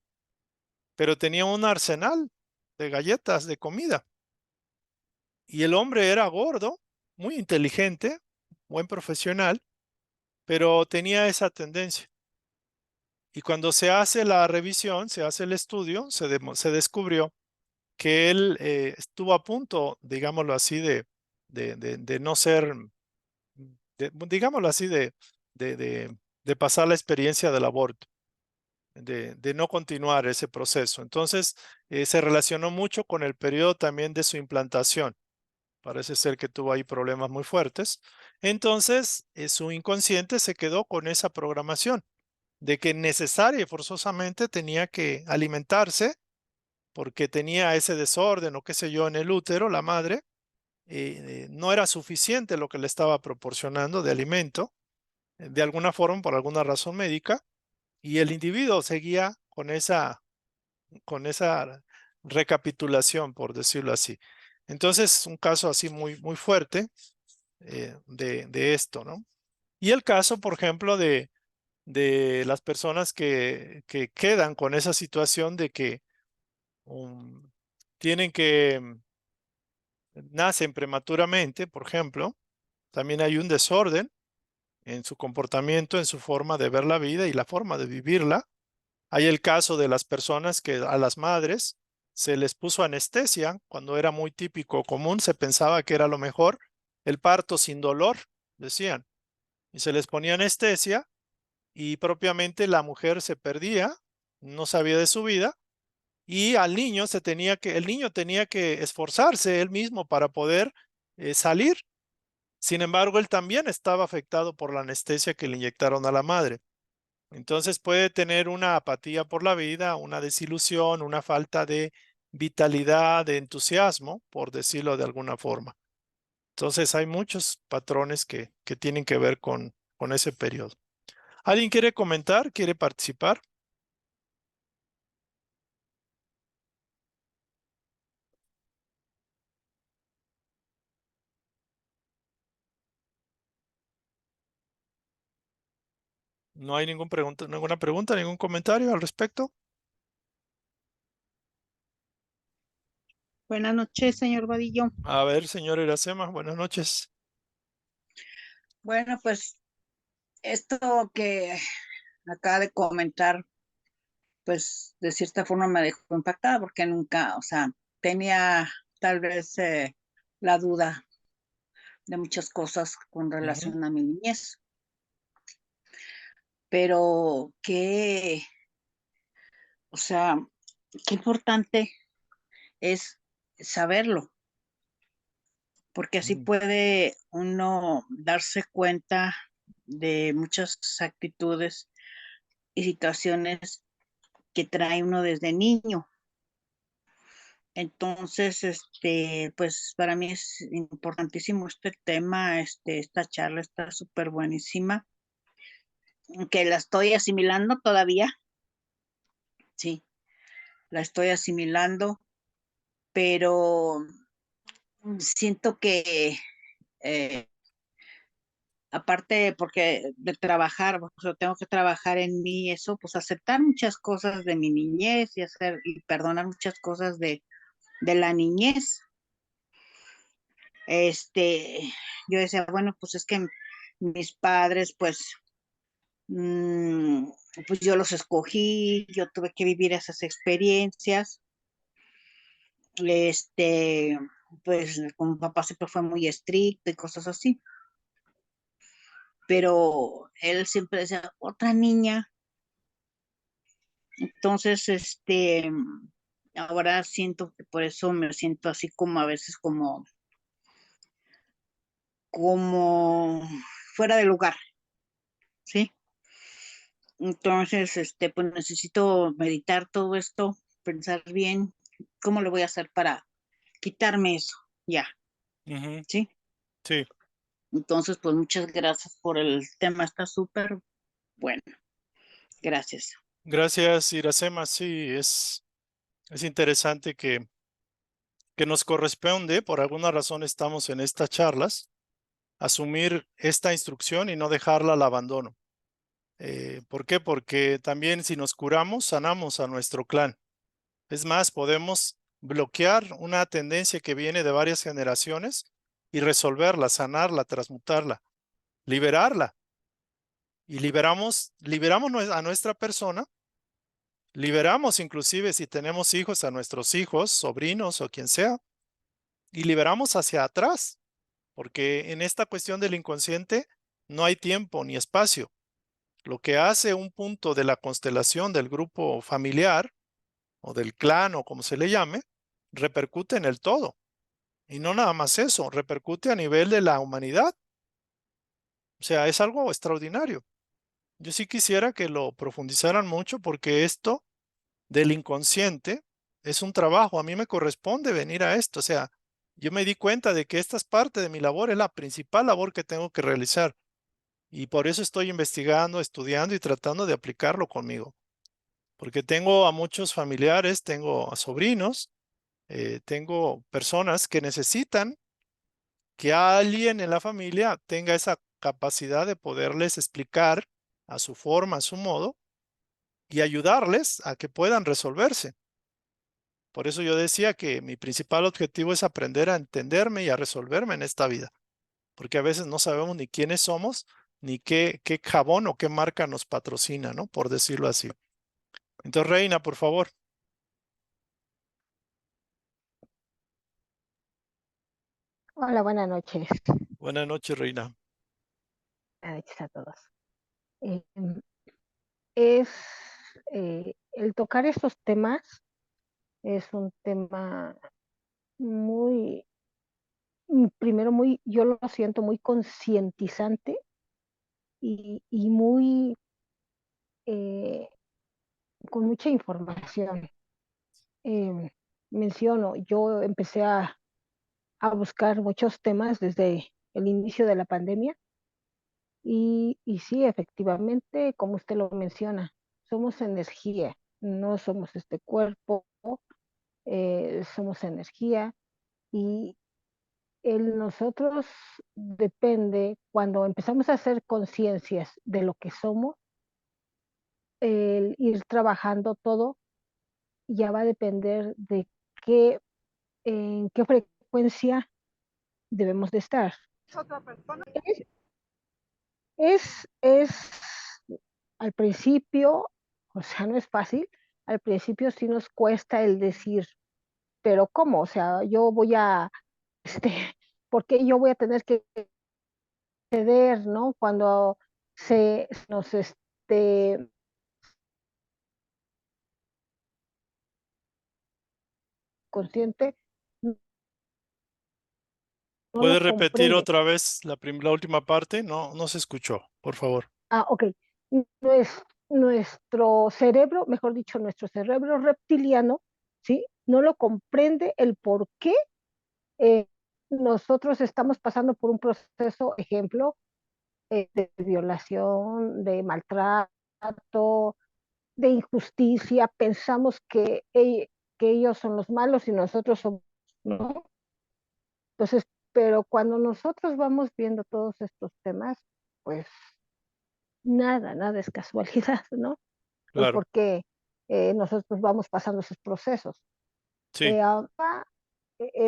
pero tenía un arsenal de galletas, de comida. Y el hombre era gordo, muy inteligente, buen profesional, pero tenía esa tendencia. Y cuando se hace la revisión, se hace el estudio, se descubrió que él estuvo a punto, digámoslo así, de no ser, digámoslo así, de pasar la experiencia del aborto, de no continuar ese proceso. Entonces, se relacionó mucho con el periodo también de su implantación. Parece ser que tuvo ahí problemas muy fuertes. Entonces, su inconsciente se quedó con esa programación de que necesaria y forzosamente tenía que alimentarse porque tenía ese desorden o qué sé yo en el útero, la madre, no era suficiente lo que le estaba proporcionando de alimento, de alguna forma, por alguna razón médica, y el individuo seguía con esa recapitulación, por decirlo así. Entonces, un caso así muy, muy fuerte de esto, ¿no? Y el caso, por ejemplo, de las personas que quedan con esa situación de que tienen que, nacen prematuramente, por ejemplo, también hay un desorden en su comportamiento, en su forma de ver la vida y la forma de vivirla. Hay el caso de las personas que a las madres se les puso anestesia cuando era muy típico, común, se pensaba que era lo mejor, el parto sin dolor, decían, y se les ponía anestesia y propiamente la mujer se perdía, no sabía de su vida y al niño el niño tenía que esforzarse él mismo para poder salir. Sin embargo, él también estaba afectado por la anestesia que le inyectaron a la madre. Entonces puede tener una apatía por la vida, una desilusión, una falta de vitalidad, de entusiasmo, por decirlo de alguna forma. Entonces hay muchos patrones que tienen que ver con ese periodo. ¿Alguien quiere comentar? ¿Quiere participar? ¿No hay ninguna pregunta, ningún comentario al respecto? Buenas noches, señor Vadillo. A ver, señor Iracema, buenas noches. Bueno, pues esto que acaba de comentar, pues de cierta forma me dejó impactada porque nunca, o sea, tenía tal vez la duda de muchas cosas con Ujú, relación a mi niñez, pero o sea, qué importante es saberlo, porque así ujú, puede uno darse cuenta de muchas actitudes y situaciones que trae uno desde niño. Entonces, pues para mí es importantísimo este tema, esta charla está súper buenísima, que la estoy asimilando todavía, sí, la estoy asimilando, pero siento que eh, aparte porque de trabajar, o sea, tengo que trabajar en mí, eso, pues aceptar muchas cosas de mi niñez y hacer y perdonar muchas cosas de la niñez. Este, yo decía, bueno, pues es que mis padres, pues, mm, pues yo los escogí, yo tuve que vivir esas experiencias. Este, pues con mi papá siempre fue muy estricto y cosas así, pero él siempre decía, otra niña. Entonces, ahora siento que por eso me siento así como a veces como fuera de lugar, ¿sí? Entonces, pues necesito meditar todo esto, pensar bien cómo lo voy a hacer para quitarme eso, ya, ujú. ¿sí? Sí, Entonces, pues muchas gracias por el tema, está súper bueno, gracias. gracias, Iracema. Sí, es interesante que nos corresponde, por alguna razón estamos en estas charlas, asumir esta instrucción y no dejarla al abandono. ¿Por qué? Porque también si nos curamos, sanamos a nuestro clan. Es más, podemos bloquear una tendencia que viene de varias generaciones y resolverla, sanarla, transmutarla, liberarla. Y liberamos a nuestra persona, liberamos inclusive si tenemos hijos a nuestros hijos, sobrinos o quien sea, y liberamos hacia atrás, porque en esta cuestión del inconsciente no hay tiempo ni espacio. Lo que hace un punto de la constelación del grupo familiar o del clan o como se le llame, repercute en el todo. Y no nada más eso, repercute a nivel de la humanidad. O sea, es algo extraordinario. Yo sí quisiera que lo profundizaran mucho porque esto del inconsciente es un trabajo. A mí me corresponde venir a esto. O sea, yo me di cuenta de que esta es parte de mi labor, es la principal labor que tengo que realizar. Y por eso estoy investigando, estudiando y tratando de aplicarlo conmigo. porque tengo a muchos familiares, tengo a sobrinos, tengo personas que necesitan que alguien en la familia tenga esa capacidad de poderles explicar a su forma, a su modo, y ayudarles a que puedan resolverse. Por eso yo decía que mi principal objetivo es aprender a entenderme y a resolverme en esta vida, porque a veces no sabemos ni quiénes somos, ni qué jabón o qué marca nos patrocina, ¿no? Por decirlo así. Entonces, Reina, por favor. Hola, buenas noches. Buenas noches, Reina. Buenas noches a todos. Eh, es el tocar estos temas es un tema muy, primero muy, yo lo siento muy concientizante y muy eh, con mucha información. Eh, Menciono, yo empecé a buscar muchos temas desde el inicio de la pandemia. Y sí, efectivamente, como usted lo menciona, somos energía, no somos este cuerpo, somos energía y el nosotros depende, cuando empezamos a hacer conciencias de lo que somos, el ir trabajando todo ya va a depender de qué, en qué frecuencia debemos de estar. Es al principio, o sea, no es fácil, al principio sí nos cuesta el decir, pero ¿cómo? O sea, yo voy a, este, ¿por qué yo voy a tener que ceder, ¿no? Cuando se nos, consciente, no lo ¿Puedes repetir comprende. otra vez la última parte? No, no se escuchó, por favor. Ah, ok. Nuestro cerebro, mejor dicho, nuestro cerebro reptiliano, ¿sí? No lo comprende el por qué eh, nosotros estamos pasando por un proceso, ejemplo, de violación, de maltrato, de injusticia, pensamos que ellos son los malos y nosotros somos, ¿no? Entonces, pero cuando nosotros vamos viendo todos estos temas, pues nada es casualidad, ¿no? El Claro, por qué nosotros vamos pasando esos procesos. sí. Ahora,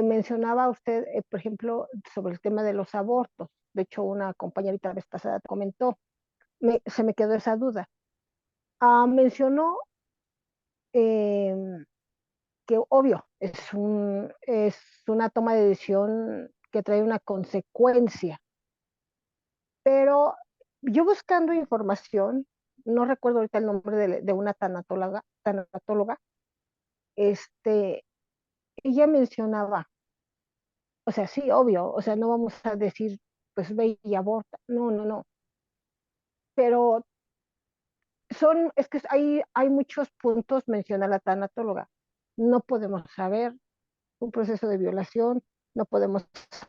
mencionaba usted, por ejemplo, sobre el tema de los abortos. De hecho, una compañerita la vez pasada comentó, se me quedó esa duda. Mencionó eh, que, obvio, es una toma de decisión que trae una consecuencia, pero yo buscando información, no recuerdo ahorita el nombre de una tanatóloga, este, ella mencionaba, o sea, sí, obvio, o sea, no vamos a decir, pues ve y aborta, no, pero es que hay muchos puntos, menciona la tanatóloga. No podemos saber un proceso de violación, no podemos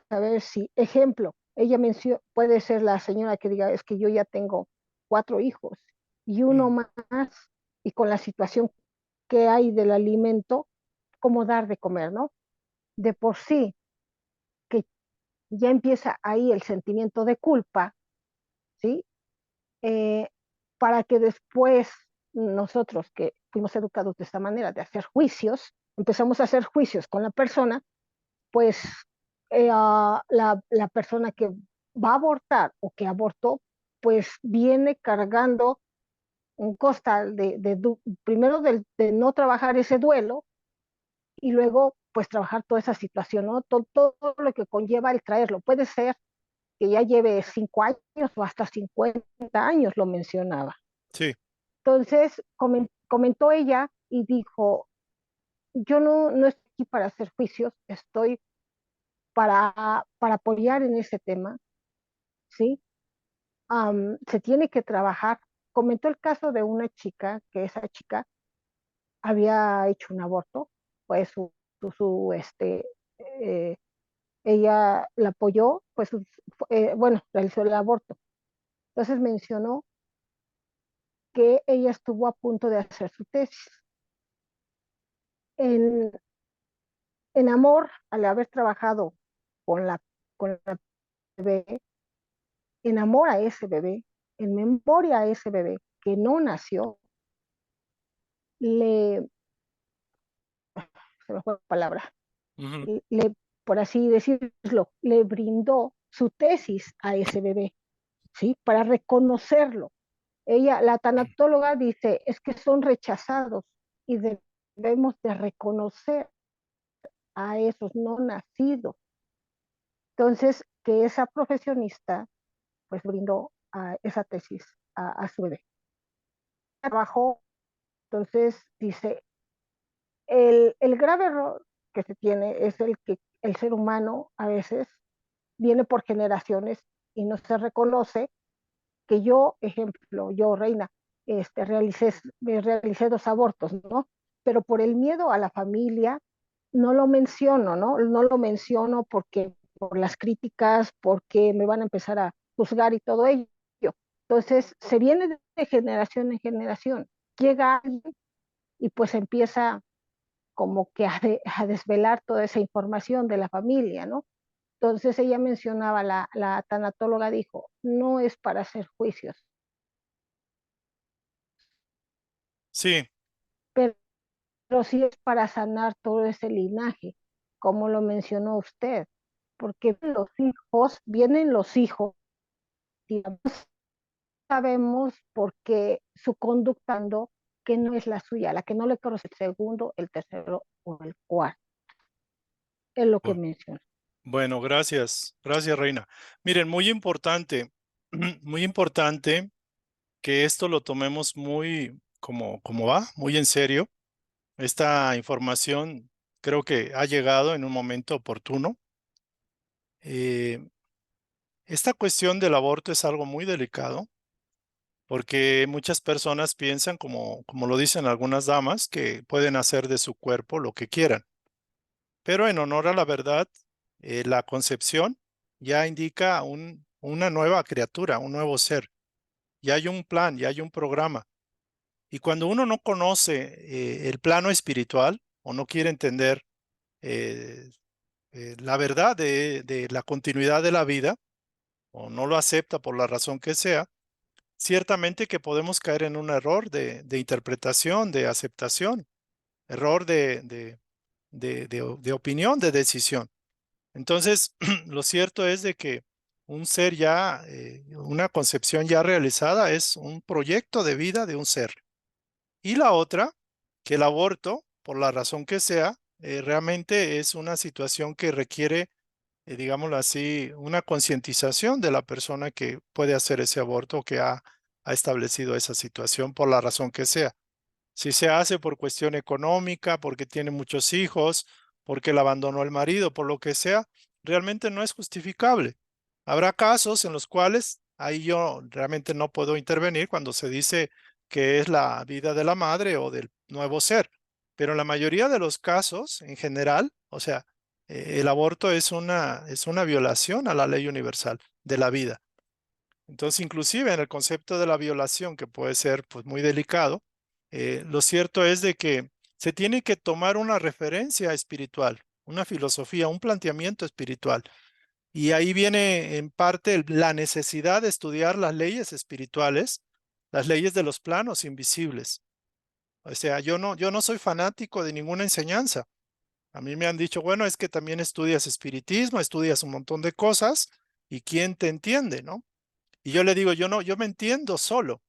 saber si, ejemplo, ella mencionó, puede ser la señora que diga, es que yo ya tengo 4 hijos y uno Mm, más, y con la situación que hay del alimento, cómo dar de comer, ¿no? De por sí, que ya empieza ahí el sentimiento de culpa, ¿sí? Eh, para que después nosotros que fuimos educados de esta manera, de hacer juicios, empezamos a hacer juicios con la persona, pues la persona que va a abortar o que abortó, pues viene cargando un costal primero de no trabajar ese duelo y luego pues trabajar toda esa situación, ¿no? Todo lo que conlleva el traerlo. Puede ser que ya lleve 5 años o hasta 50 años, lo mencionaba. sí, Entonces comentó ella y dijo, yo no estoy aquí para hacer juicios, estoy para apoyar en ese tema, ¿sí? Se tiene que trabajar. Comentó el caso de una chica, que esa chica había hecho un aborto, pues eh, ella la apoyó, bueno, realizó el aborto. Entonces mencionó que ella estuvo a punto de hacer su tesis. En, en amor, al haber trabajado con la bebé, en amor a ese bebé, en memoria a ese bebé que no nació, le, se me fue la palabra, le, por así decirlo, le brindó su tesis a ese bebé, ¿sí? Para reconocerlo. Ella, la tanatóloga, dice, es que son rechazados y debemos de reconocer a esos no nacidos. Entonces, que esa profesionista pues brindó a esa tesis a su bebé. Trabajó, entonces dice, el grave error que se tiene es el que el ser humano a veces viene por generaciones y no se reconoce que yo, ejemplo, yo, Reina, realicé 2 abortos, ¿no? Pero por el miedo a la familia no lo menciono, ¿no? No lo menciono porque por las críticas, porque me van a empezar a juzgar y todo ello. Entonces, se viene de generación en generación. Llega alguien y pues empieza como que a desvelar toda esa información de la familia, ¿no? Entonces ella mencionaba, la tanatóloga dijo, no es para hacer juicios, Sí, pero sí es para sanar todo ese linaje, como lo mencionó usted, porque vienen los hijos, y sabemos por qué su conducta que no es la suya, la que no le conoce el segundo, el tercero o el cuarto, es lo que bu- menciona. bueno, gracias. Gracias, Reina. Miren, muy importante, muy importante que esto lo tomemos muy como va, muy en serio. Esta información creo que ha llegado en un momento oportuno. Eh, esta cuestión del aborto es algo muy delicado porque muchas personas piensan, como lo dicen algunas damas, que pueden hacer de su cuerpo lo que quieran. Pero en honor a la verdad, la concepción ya indica una nueva criatura, un nuevo ser. Ya hay un plan, ya hay un programa. Y cuando uno no conoce el plano espiritual o no quiere entender eh, la verdad de la continuidad de la vida, o no lo acepta por la razón que sea, ciertamente que podemos caer en un error de interpretación, de aceptación, error de opinión, de decisión. Entonces, lo cierto es de que un ser ya, una concepción ya realizada es un proyecto de vida de un ser. Y la otra, que el aborto, por la razón que sea, realmente es una situación que requiere, digámoslo así, una concientización de la persona que puede hacer ese aborto, que ha establecido esa situación por la razón que sea. Si se hace por cuestión económica, porque tiene muchos hijos, porque le abandonó el marido, por lo que sea, realmente no es justificable. Habrá casos en los cuales ahí yo realmente no puedo intervenir cuando se dice que es la vida de la madre o del nuevo ser. Pero en la mayoría de los casos, en general, o sea, el aborto es una violación a la ley universal de la vida. Entonces, inclusive en el concepto de la violación, que puede ser pues, muy delicado, lo cierto es de que se tiene que tomar una referencia espiritual, una filosofía, un planteamiento espiritual. Y ahí viene en parte la necesidad de estudiar las leyes espirituales, las leyes de los planos invisibles. O sea, yo no soy fanático de ninguna enseñanza. A mí me han dicho, bueno, es que también estudias espiritismo, estudias un montón de cosas, ¿y quién te entiende, no? Y yo le digo, yo no, yo me entiendo solo,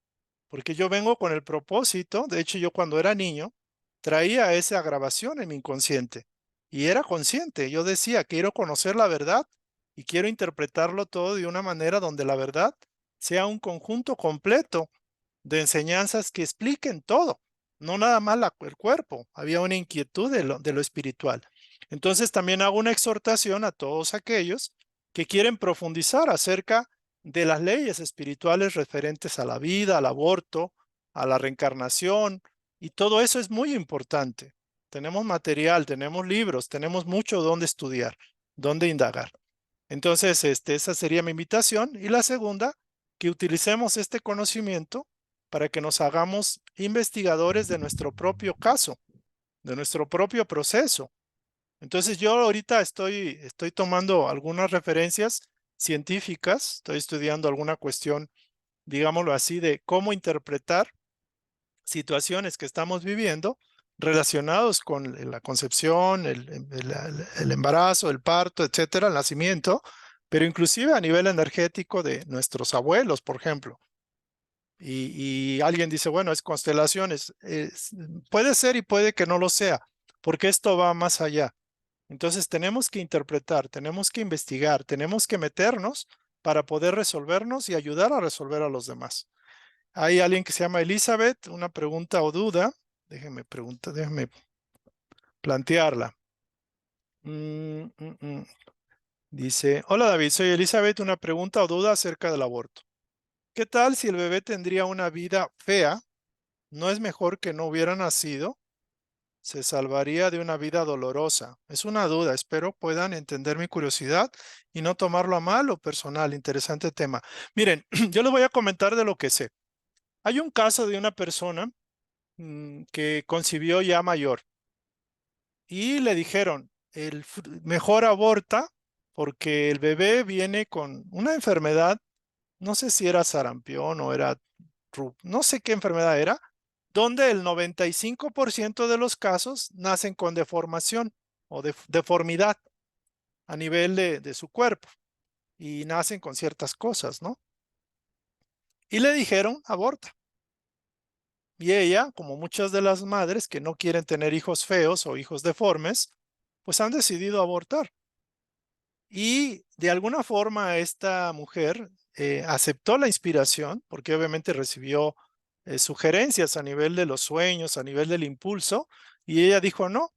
porque yo vengo con el propósito, de hecho yo cuando era niño traía esa grabación en mi inconsciente y era consciente, yo decía, quiero conocer la verdad y quiero interpretarlo todo de una manera donde la verdad sea un conjunto completo de enseñanzas que expliquen todo, no nada más el cuerpo, había una inquietud de lo espiritual. Entonces también hago una exhortación a todos aquellos que quieren profundizar acerca de las leyes espirituales referentes a la vida, al aborto, a la reencarnación, y todo eso es muy importante. Tenemos material, tenemos libros, tenemos mucho donde estudiar, donde indagar. Entonces, esa sería mi invitación. Y la segunda, que utilicemos este conocimiento para que nos hagamos investigadores de nuestro propio caso, de nuestro propio proceso. Entonces yo ahorita estoy tomando algunas referencias científicas, estoy estudiando alguna cuestión, digámoslo así, de cómo interpretar situaciones que estamos viviendo relacionados con la concepción, el embarazo, el parto, etcétera, el nacimiento, pero inclusive a nivel energético de nuestros abuelos, por ejemplo. Y alguien dice, bueno, es constelaciones. Puede ser y puede que no lo sea, porque esto va más allá. Entonces tenemos que interpretar, tenemos que investigar, tenemos que meternos para poder resolvernos y ayudar a resolver a los demás. Hay alguien que se llama Elizabeth, una pregunta o duda. Déjenme plantearla. Dice, hola David, soy Elizabeth, una pregunta o duda acerca del aborto. ¿Qué tal si el bebé tendría una vida fea? ¿No es mejor que no hubiera nacido? Se salvaría de una vida dolorosa. Es una duda, espero puedan entender mi curiosidad y no tomarlo a mal o personal. Interesante tema. Miren, yo les voy a comentar de lo que sé. Hay un caso de una persona que concibió ya mayor y le dijeron, mejor aborta porque el bebé viene con una enfermedad, no sé si era sarampión o era, no sé qué enfermedad era, donde el 95% de los casos nacen con deformación o deformidad a nivel de su cuerpo y nacen con ciertas cosas, ¿no? Y le dijeron, aborta. Y ella, como muchas de las madres que no quieren tener hijos feos o hijos deformes, pues han decidido abortar. Y de alguna forma esta mujer aceptó la inspiración, porque obviamente recibió sugerencias a nivel de los sueños, a nivel del impulso, y ella dijo, no,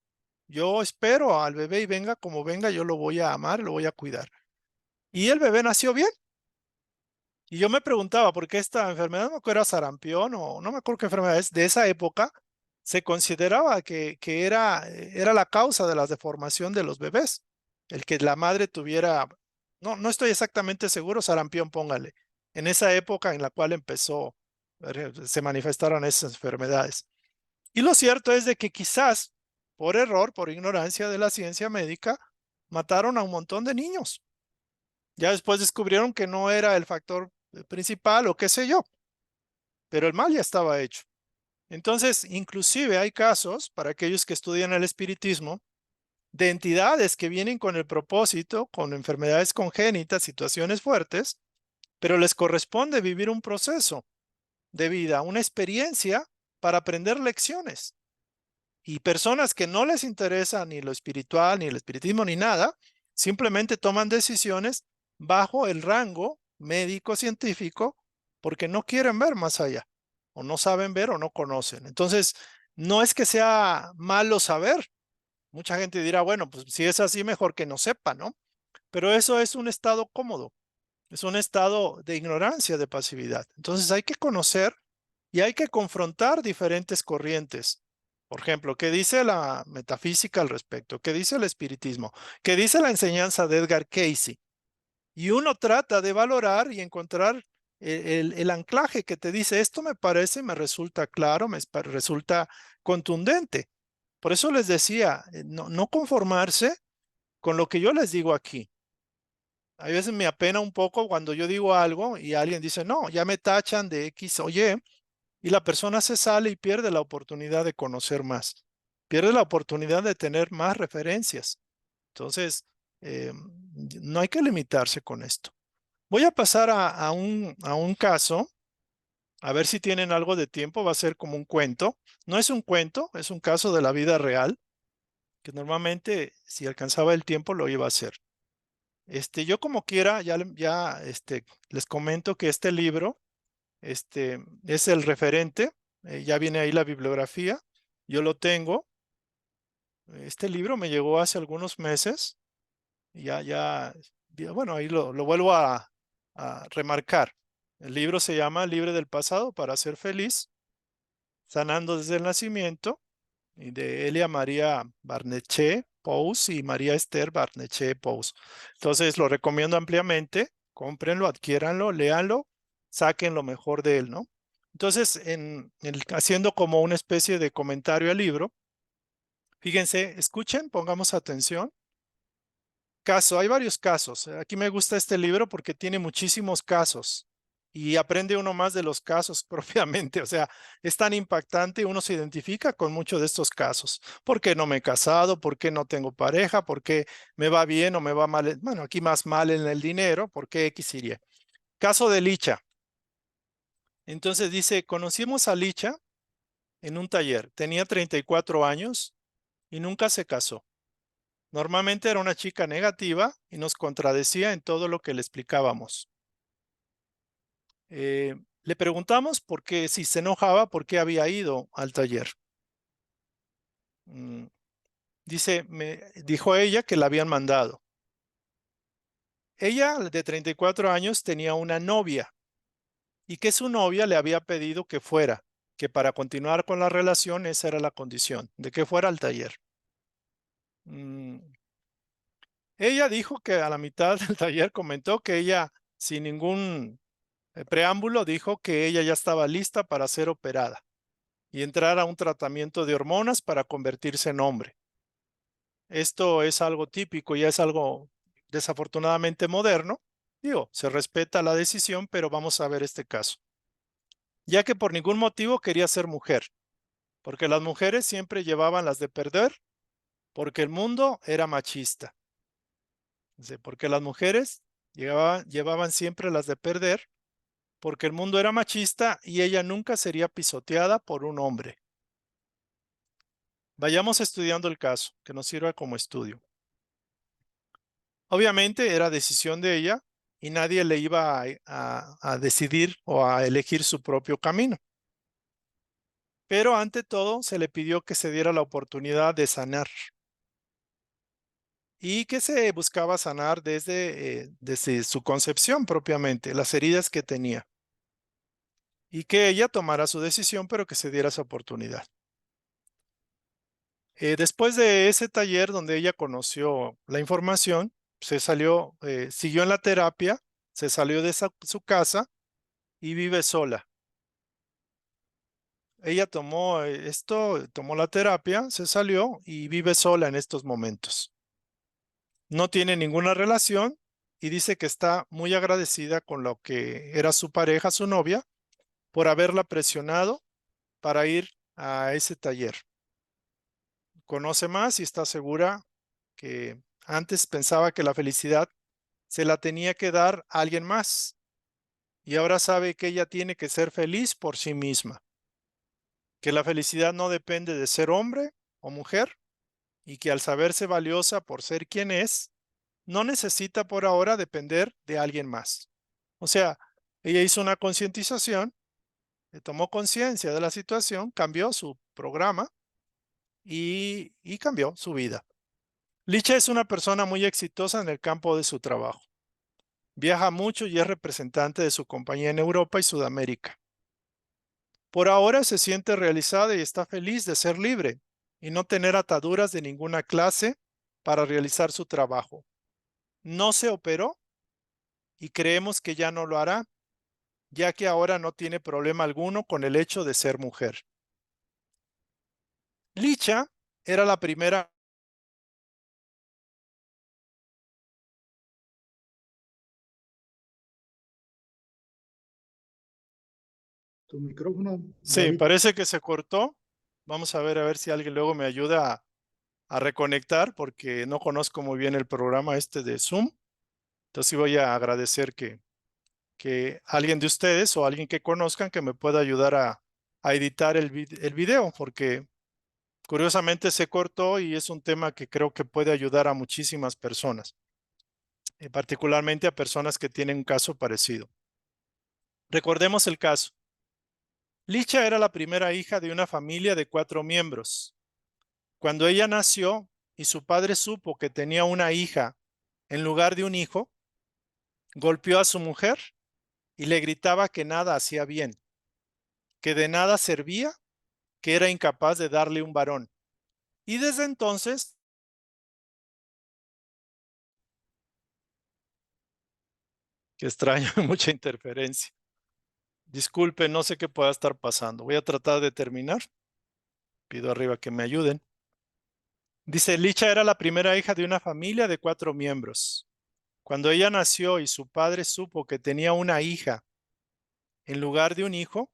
yo espero al bebé y venga como venga, yo lo voy a amar, lo voy a cuidar. Y el bebé nació bien. Y yo me preguntaba por qué esta enfermedad, no me acuerdo, era sarampión o no me acuerdo qué enfermedad es, de esa época, se consideraba que era la causa de la deformación de los bebés. El que la madre tuviera, no estoy exactamente seguro, sarampión, póngale, en esa época en la cual empezó, se manifestaron esas enfermedades. Y lo cierto es de que quizás por error, por ignorancia de la ciencia médica, mataron a un montón de niños. Ya después descubrieron que no era el factor principal o qué sé yo, pero el mal ya estaba hecho. Entonces, inclusive hay casos, para aquellos que estudian el espiritismo, de entidades que vienen con el propósito, con enfermedades congénitas, situaciones fuertes, pero les corresponde vivir un proceso de vida, una experiencia para aprender lecciones. Y personas que no les interesa ni lo espiritual, ni el espiritismo, ni nada, simplemente toman decisiones bajo el rango médico científico porque no quieren ver más allá, o no saben ver o no conocen. Entonces, no es que sea malo saber. Mucha gente dirá, bueno, pues si es así, mejor que no sepa, ¿no? Pero eso es un estado cómodo, es un estado de ignorancia, de pasividad. Entonces hay que conocer y hay que confrontar diferentes corrientes. Por ejemplo, ¿qué dice la metafísica al respecto? ¿Qué dice el espiritismo? ¿Qué dice la enseñanza de Edgar Cayce? Y uno trata de valorar y encontrar el anclaje que te dice, esto me parece, me resulta claro, me resulta contundente. Por eso les decía, no conformarse con lo que yo les digo aquí. A veces me apena un poco cuando yo digo algo y alguien dice, no, ya me tachan de X o Y, y la persona se sale y pierde la oportunidad de conocer más, pierde la oportunidad de tener más referencias. Entonces, no hay que limitarse con esto. Voy a pasar a un caso, a ver si tienen algo de tiempo, va a ser como un cuento. No es un cuento, es un caso de la vida real, que normalmente si alcanzaba el tiempo lo iba a hacer. Yo como quiera, ya les comento que este libro es el referente, ya viene ahí la bibliografía, yo lo tengo. Este libro me llegó hace algunos meses, bueno, ahí lo vuelvo a remarcar. El libro se llama Libre del pasado para ser feliz, sanando desde el nacimiento, y de Elia María Barnechea Pous y María Esther Barnechea Pous. Entonces lo recomiendo ampliamente, cómprenlo, adquiéranlo, léanlo, saquen lo mejor de él, ¿no? Entonces, haciendo como una especie de comentario al libro, fíjense, escuchen, pongamos atención. Caso, hay varios casos. Aquí me gusta este libro porque tiene muchísimos casos y aprende uno más de los casos propiamente. O sea, es tan impactante, uno se identifica con muchos de estos casos. ¿Por qué no me he casado? ¿Por qué no tengo pareja? ¿Por qué me va bien o me va mal? Bueno, aquí más mal en el dinero, ¿por qué X iría? Caso de Licha. Entonces dice, conocimos a Licha en un taller. Tenía 34 años y nunca se casó. Normalmente era una chica negativa y nos contradecía en todo lo que le explicábamos. Le preguntamos por qué, si se enojaba, por qué había ido al taller. Dice, dijo ella que la habían mandado. Ella, de 34 años, tenía una novia y que su novia le había pedido que fuera, que para continuar con la relación esa era la condición, de que fuera al taller. Ella dijo que a la mitad del taller comentó que ella, sin ningún preámbulo, dijo que ella ya estaba lista para ser operada y entrar a un tratamiento de hormonas para convertirse en hombre. Esto es algo típico, ya es algo desafortunadamente moderno. Digo, se respeta la decisión, pero vamos a ver este caso. Ya que por ningún motivo quería ser mujer, porque las mujeres siempre llevaban las de perder, porque el mundo era machista. Porque las mujeres llevaban siempre las de perder, porque el mundo era machista y ella nunca sería pisoteada por un hombre. Vayamos estudiando el caso, que nos sirva como estudio. Obviamente era decisión de ella y nadie le iba a decidir o a elegir su propio camino. Pero ante todo se le pidió que se diera la oportunidad de sanar y que se buscaba sanar desde su concepción propiamente, las heridas que tenía. Y que ella tomara su decisión, pero que se diera esa oportunidad. Después de ese taller donde ella conoció la información, se salió, siguió en la terapia, se salió de su casa y vive sola. Ella tomó tomó la terapia, se salió y vive sola en estos momentos. No tiene ninguna relación y dice que está muy agradecida con lo que era su pareja, su novia, por haberla presionado para ir a ese taller. Conoce más y está segura que antes pensaba que la felicidad se la tenía que dar a alguien más y ahora sabe que ella tiene que ser feliz por sí misma, que la felicidad no depende de ser hombre o mujer y que al saberse valiosa por ser quien es, no necesita por ahora depender de alguien más. O sea, ella hizo una concientización, tomó conciencia de la situación, cambió su programa y cambió su vida. Licha es una persona muy exitosa en el campo de su trabajo. Viaja mucho y es representante de su compañía en Europa y Sudamérica. Por ahora se siente realizada y está feliz de ser libre y no tener ataduras de ninguna clase para realizar su trabajo. No se operó y creemos que ya no lo hará, ya que ahora no tiene problema alguno con el hecho de ser mujer. Licha era la primera. Tu micrófono, Sí, David. parece que se cortó. Vamos a ver si alguien luego me ayuda a reconectar porque no conozco muy bien el programa este de Zoom. Entonces sí voy a agradecer que alguien de ustedes o alguien que conozcan que me pueda ayudar a editar el video porque curiosamente se cortó y es un tema que creo que puede ayudar a muchísimas personas, particularmente a personas que tienen un caso parecido. Recordemos el caso. Licha era la primera hija de una familia de 4 miembros. Cuando ella nació y su padre supo que tenía una hija en lugar de un hijo, golpeó a su mujer y le gritaba que nada hacía bien, que de nada servía, que era incapaz de darle un varón. Y desde entonces, que extraño, mucha interferencia. Disculpe, no sé qué pueda estar pasando. Voy a tratar de terminar. Pido arriba que me ayuden. Dice, Licha era la primera hija de una familia de 4 miembros. Cuando ella nació y su padre supo que tenía una hija, en lugar de un hijo,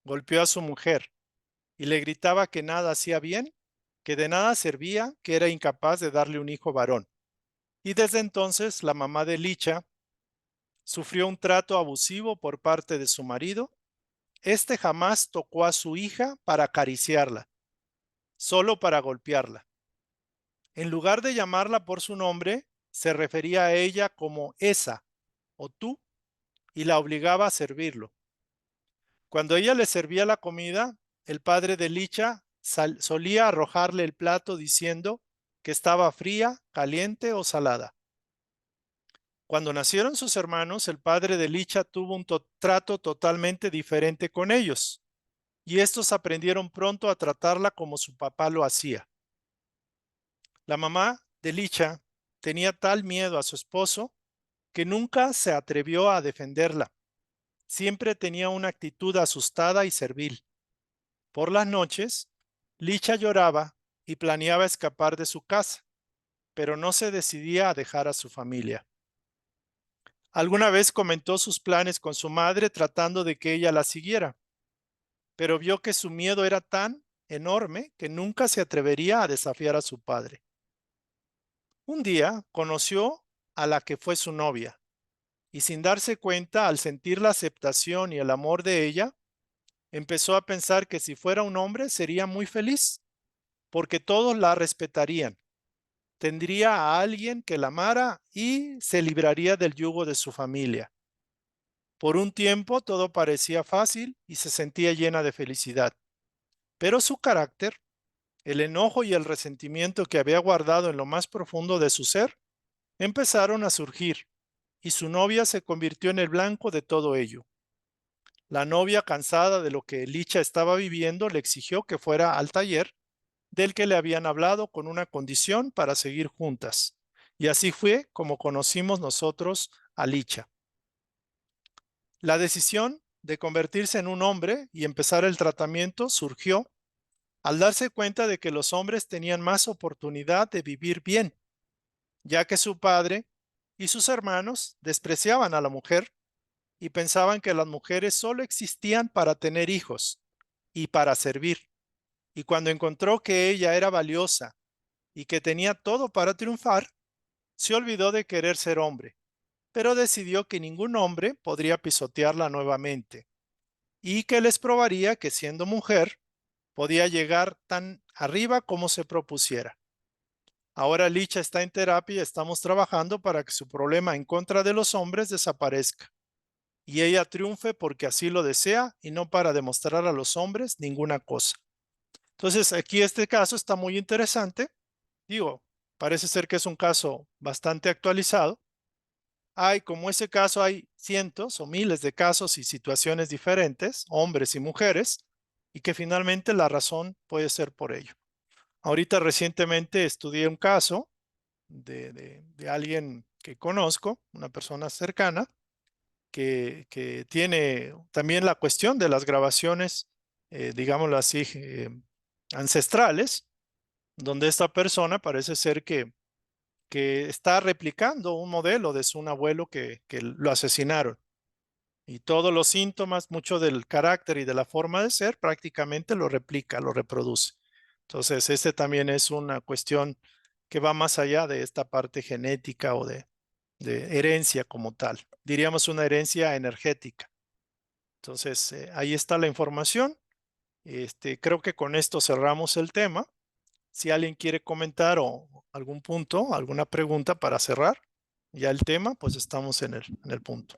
golpeó a su mujer y le gritaba que nada hacía bien, que de nada servía, que era incapaz de darle un hijo varón. Y desde entonces la mamá de Licha sufrió un trato abusivo por parte de su marido. Este jamás tocó a su hija para acariciarla, solo para golpearla. En lugar de llamarla por su nombre, se refería a ella como esa o tú y la obligaba a servirlo. Cuando ella le servía la comida, el padre de Licha solía arrojarle el plato diciendo que estaba fría, caliente o salada. Cuando nacieron sus hermanos, el padre de Licha tuvo un trato totalmente diferente con ellos, y estos aprendieron pronto a tratarla como su papá lo hacía. La mamá de Licha tenía tal miedo a su esposo que nunca se atrevió a defenderla. Siempre tenía una actitud asustada y servil. Por las noches, Licha lloraba y planeaba escapar de su casa, pero no se decidía a dejar a su familia. Alguna vez comentó sus planes con su madre tratando de que ella la siguiera, pero vio que su miedo era tan enorme que nunca se atrevería a desafiar a su padre. Un día conoció a la que fue su novia y sin darse cuenta, al sentir la aceptación y el amor de ella, empezó a pensar que si fuera un hombre sería muy feliz, porque todos la respetarían. Tendría a alguien que la amara y se libraría del yugo de su familia. Por un tiempo todo parecía fácil y se sentía llena de felicidad, pero su carácter, el enojo y el resentimiento que había guardado en lo más profundo de su ser, empezaron a surgir y su novia se convirtió en el blanco de todo ello. La novia, cansada de lo que Licha estaba viviendo, le exigió que fuera al taller del que le habían hablado con una condición para seguir juntas. Y así fue como conocimos nosotros a Licha. La decisión de convertirse en un hombre y empezar el tratamiento surgió al darse cuenta de que los hombres tenían más oportunidad de vivir bien, ya que su padre y sus hermanos despreciaban a la mujer y pensaban que las mujeres solo existían para tener hijos y para servir. Y cuando encontró que ella era valiosa y que tenía todo para triunfar, se olvidó de querer ser hombre, pero decidió que ningún hombre podría pisotearla nuevamente y que les probaría que siendo mujer podía llegar tan arriba como se propusiera. Ahora Licha está en terapia y estamos trabajando para que su problema en contra de los hombres desaparezca y ella triunfe porque así lo desea y no para demostrar a los hombres ninguna cosa. Entonces, aquí este caso está muy interesante. Digo, parece ser que es un caso bastante actualizado. Como ese caso, hay cientos o miles de casos y situaciones diferentes, hombres y mujeres, y que finalmente la razón puede ser por ello. Ahorita recientemente estudié un caso de alguien que conozco, una persona cercana, que tiene también la cuestión de las grabaciones, digámoslo así, ancestrales, donde esta persona parece ser que está replicando un modelo de su abuelo que lo asesinaron. Y todos los síntomas, mucho del carácter y de la forma de ser, prácticamente lo replica, lo reproduce. Entonces, este también es una cuestión que va más allá de esta parte genética o de herencia como tal. Diríamos una herencia energética. Entonces, ahí está la información. Creo que con esto cerramos el tema. Si alguien quiere comentar o algún punto, alguna pregunta para cerrar ya el tema, pues estamos en el punto.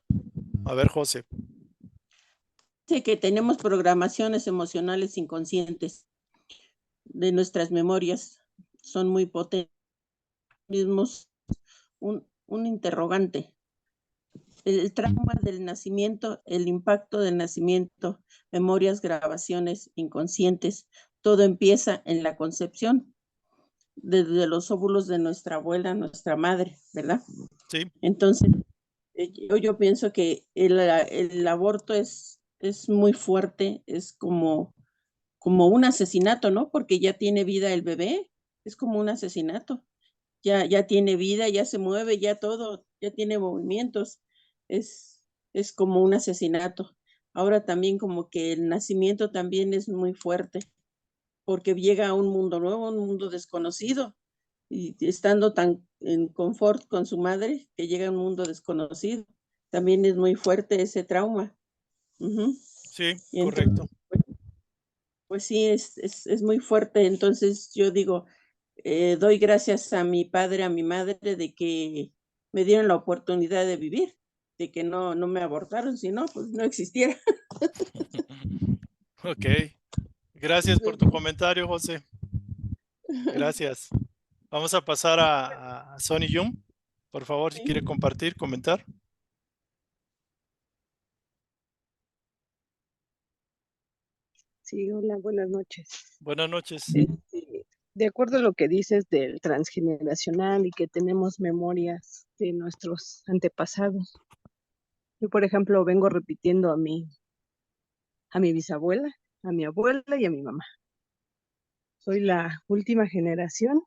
A ver, José. Dice que tenemos programaciones emocionales inconscientes de nuestras memorias. Son muy potentes. Un interrogante. El trauma del nacimiento, el impacto del nacimiento, memorias, grabaciones inconscientes, todo empieza en la concepción, desde los óvulos de nuestra abuela, nuestra madre, ¿verdad? Sí. Entonces, yo pienso que el aborto es es muy fuerte, es como un asesinato, ¿no? Porque ya tiene vida el bebé, es como un asesinato. Ya tiene vida, ya se mueve, ya todo, ya tiene movimientos. Es como un asesinato. Ahora también como que el nacimiento también es muy fuerte, porque llega a un mundo nuevo, un mundo desconocido, y estando tan en confort con su madre, que llega a un mundo desconocido. También es muy fuerte ese trauma. Ujú. Sí, Y entonces, correcto. pues sí, es muy fuerte. Entonces yo digo, doy gracias a mi padre, a mi madre, de que me dieron la oportunidad de vivir, de que no me abortaron, si no, pues no existiera. Ok. Gracias por tu comentario, José. Gracias. Vamos a pasar a Sonny Yum. Por favor, si quiere compartir, comentar. Sí, hola, buenas noches. Buenas noches. De acuerdo a lo que dices del transgeneracional y que tenemos memorias de nuestros antepasados, yo, por ejemplo, vengo repitiendo a mi bisabuela, a mi abuela y a mi mamá. Soy la última generación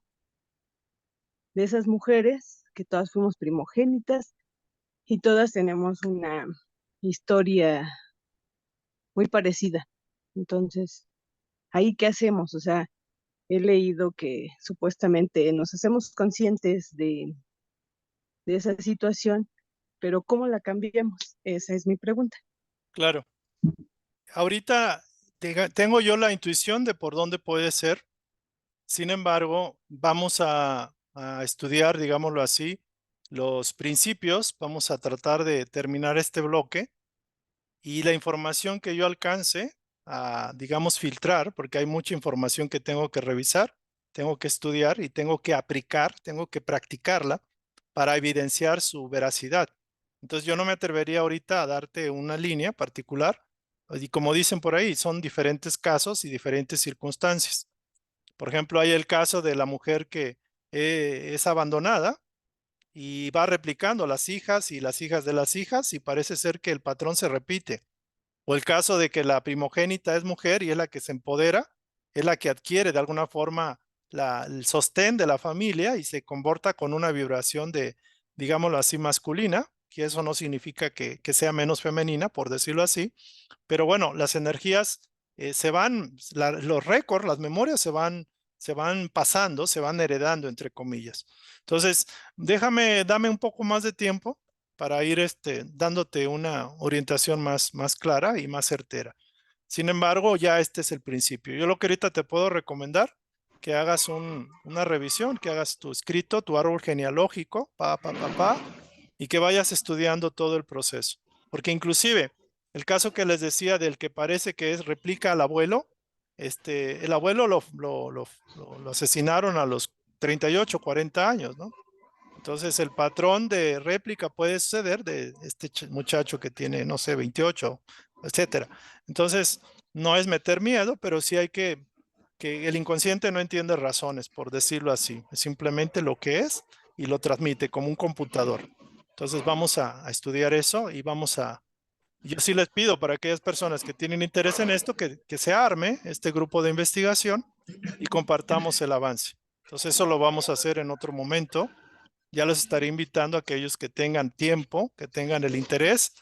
de esas mujeres que todas fuimos primogénitas y todas tenemos una historia muy parecida. Entonces, ¿ahí qué hacemos? O sea, he leído que supuestamente nos hacemos conscientes de esa situación, pero ¿cómo la cambiamos? Esa es mi pregunta. Claro. Ahorita tengo yo la intuición de por dónde puede ser. Sin embargo, vamos a estudiar, digámoslo así, los principios. Vamos a tratar de terminar este bloque y la información que yo alcance a, digamos, filtrar, porque hay mucha información que tengo que revisar, tengo que estudiar y tengo que aplicar, tengo que practicarla para evidenciar su veracidad. Entonces yo no me atrevería ahorita a darte una línea particular. Y como dicen por ahí, son diferentes casos y diferentes circunstancias. Por ejemplo, hay el caso de la mujer que es abandonada y va replicando las hijas y las hijas de las hijas y parece ser que el patrón se repite. O el caso de que la primogénita es mujer y es la que se empodera, es la que adquiere de alguna forma el sostén de la familia y se comporta con una vibración de, digámoslo así, masculina, que eso no significa que sea menos femenina, por decirlo así, pero bueno, las energías se van, los récords, las memorias se van pasando, se van heredando, entre comillas. Entonces, dame un poco más de tiempo para ir dándote una orientación más clara y más certera. Sin embargo, ya este es el principio. Yo lo que ahorita te puedo recomendar, que hagas una revisión, que hagas tu escrito, tu árbol genealógico, y que vayas estudiando todo el proceso. Porque inclusive, el caso que les decía del que parece que replica al abuelo, el abuelo lo asesinaron a los 38, 40 años, ¿no? Entonces el patrón de réplica puede suceder de este muchacho que tiene, no sé, 28, etcétera. Entonces, no es meter miedo, pero sí hay que el inconsciente no entiende razones, por decirlo así. Es simplemente lo que es y lo transmite como un computador. Entonces vamos a estudiar eso y yo sí les pido para aquellas personas que tienen interés en esto, que se arme este grupo de investigación y compartamos el avance. Entonces eso lo vamos a hacer en otro momento. Ya los estaré invitando a aquellos que tengan tiempo, que tengan el interés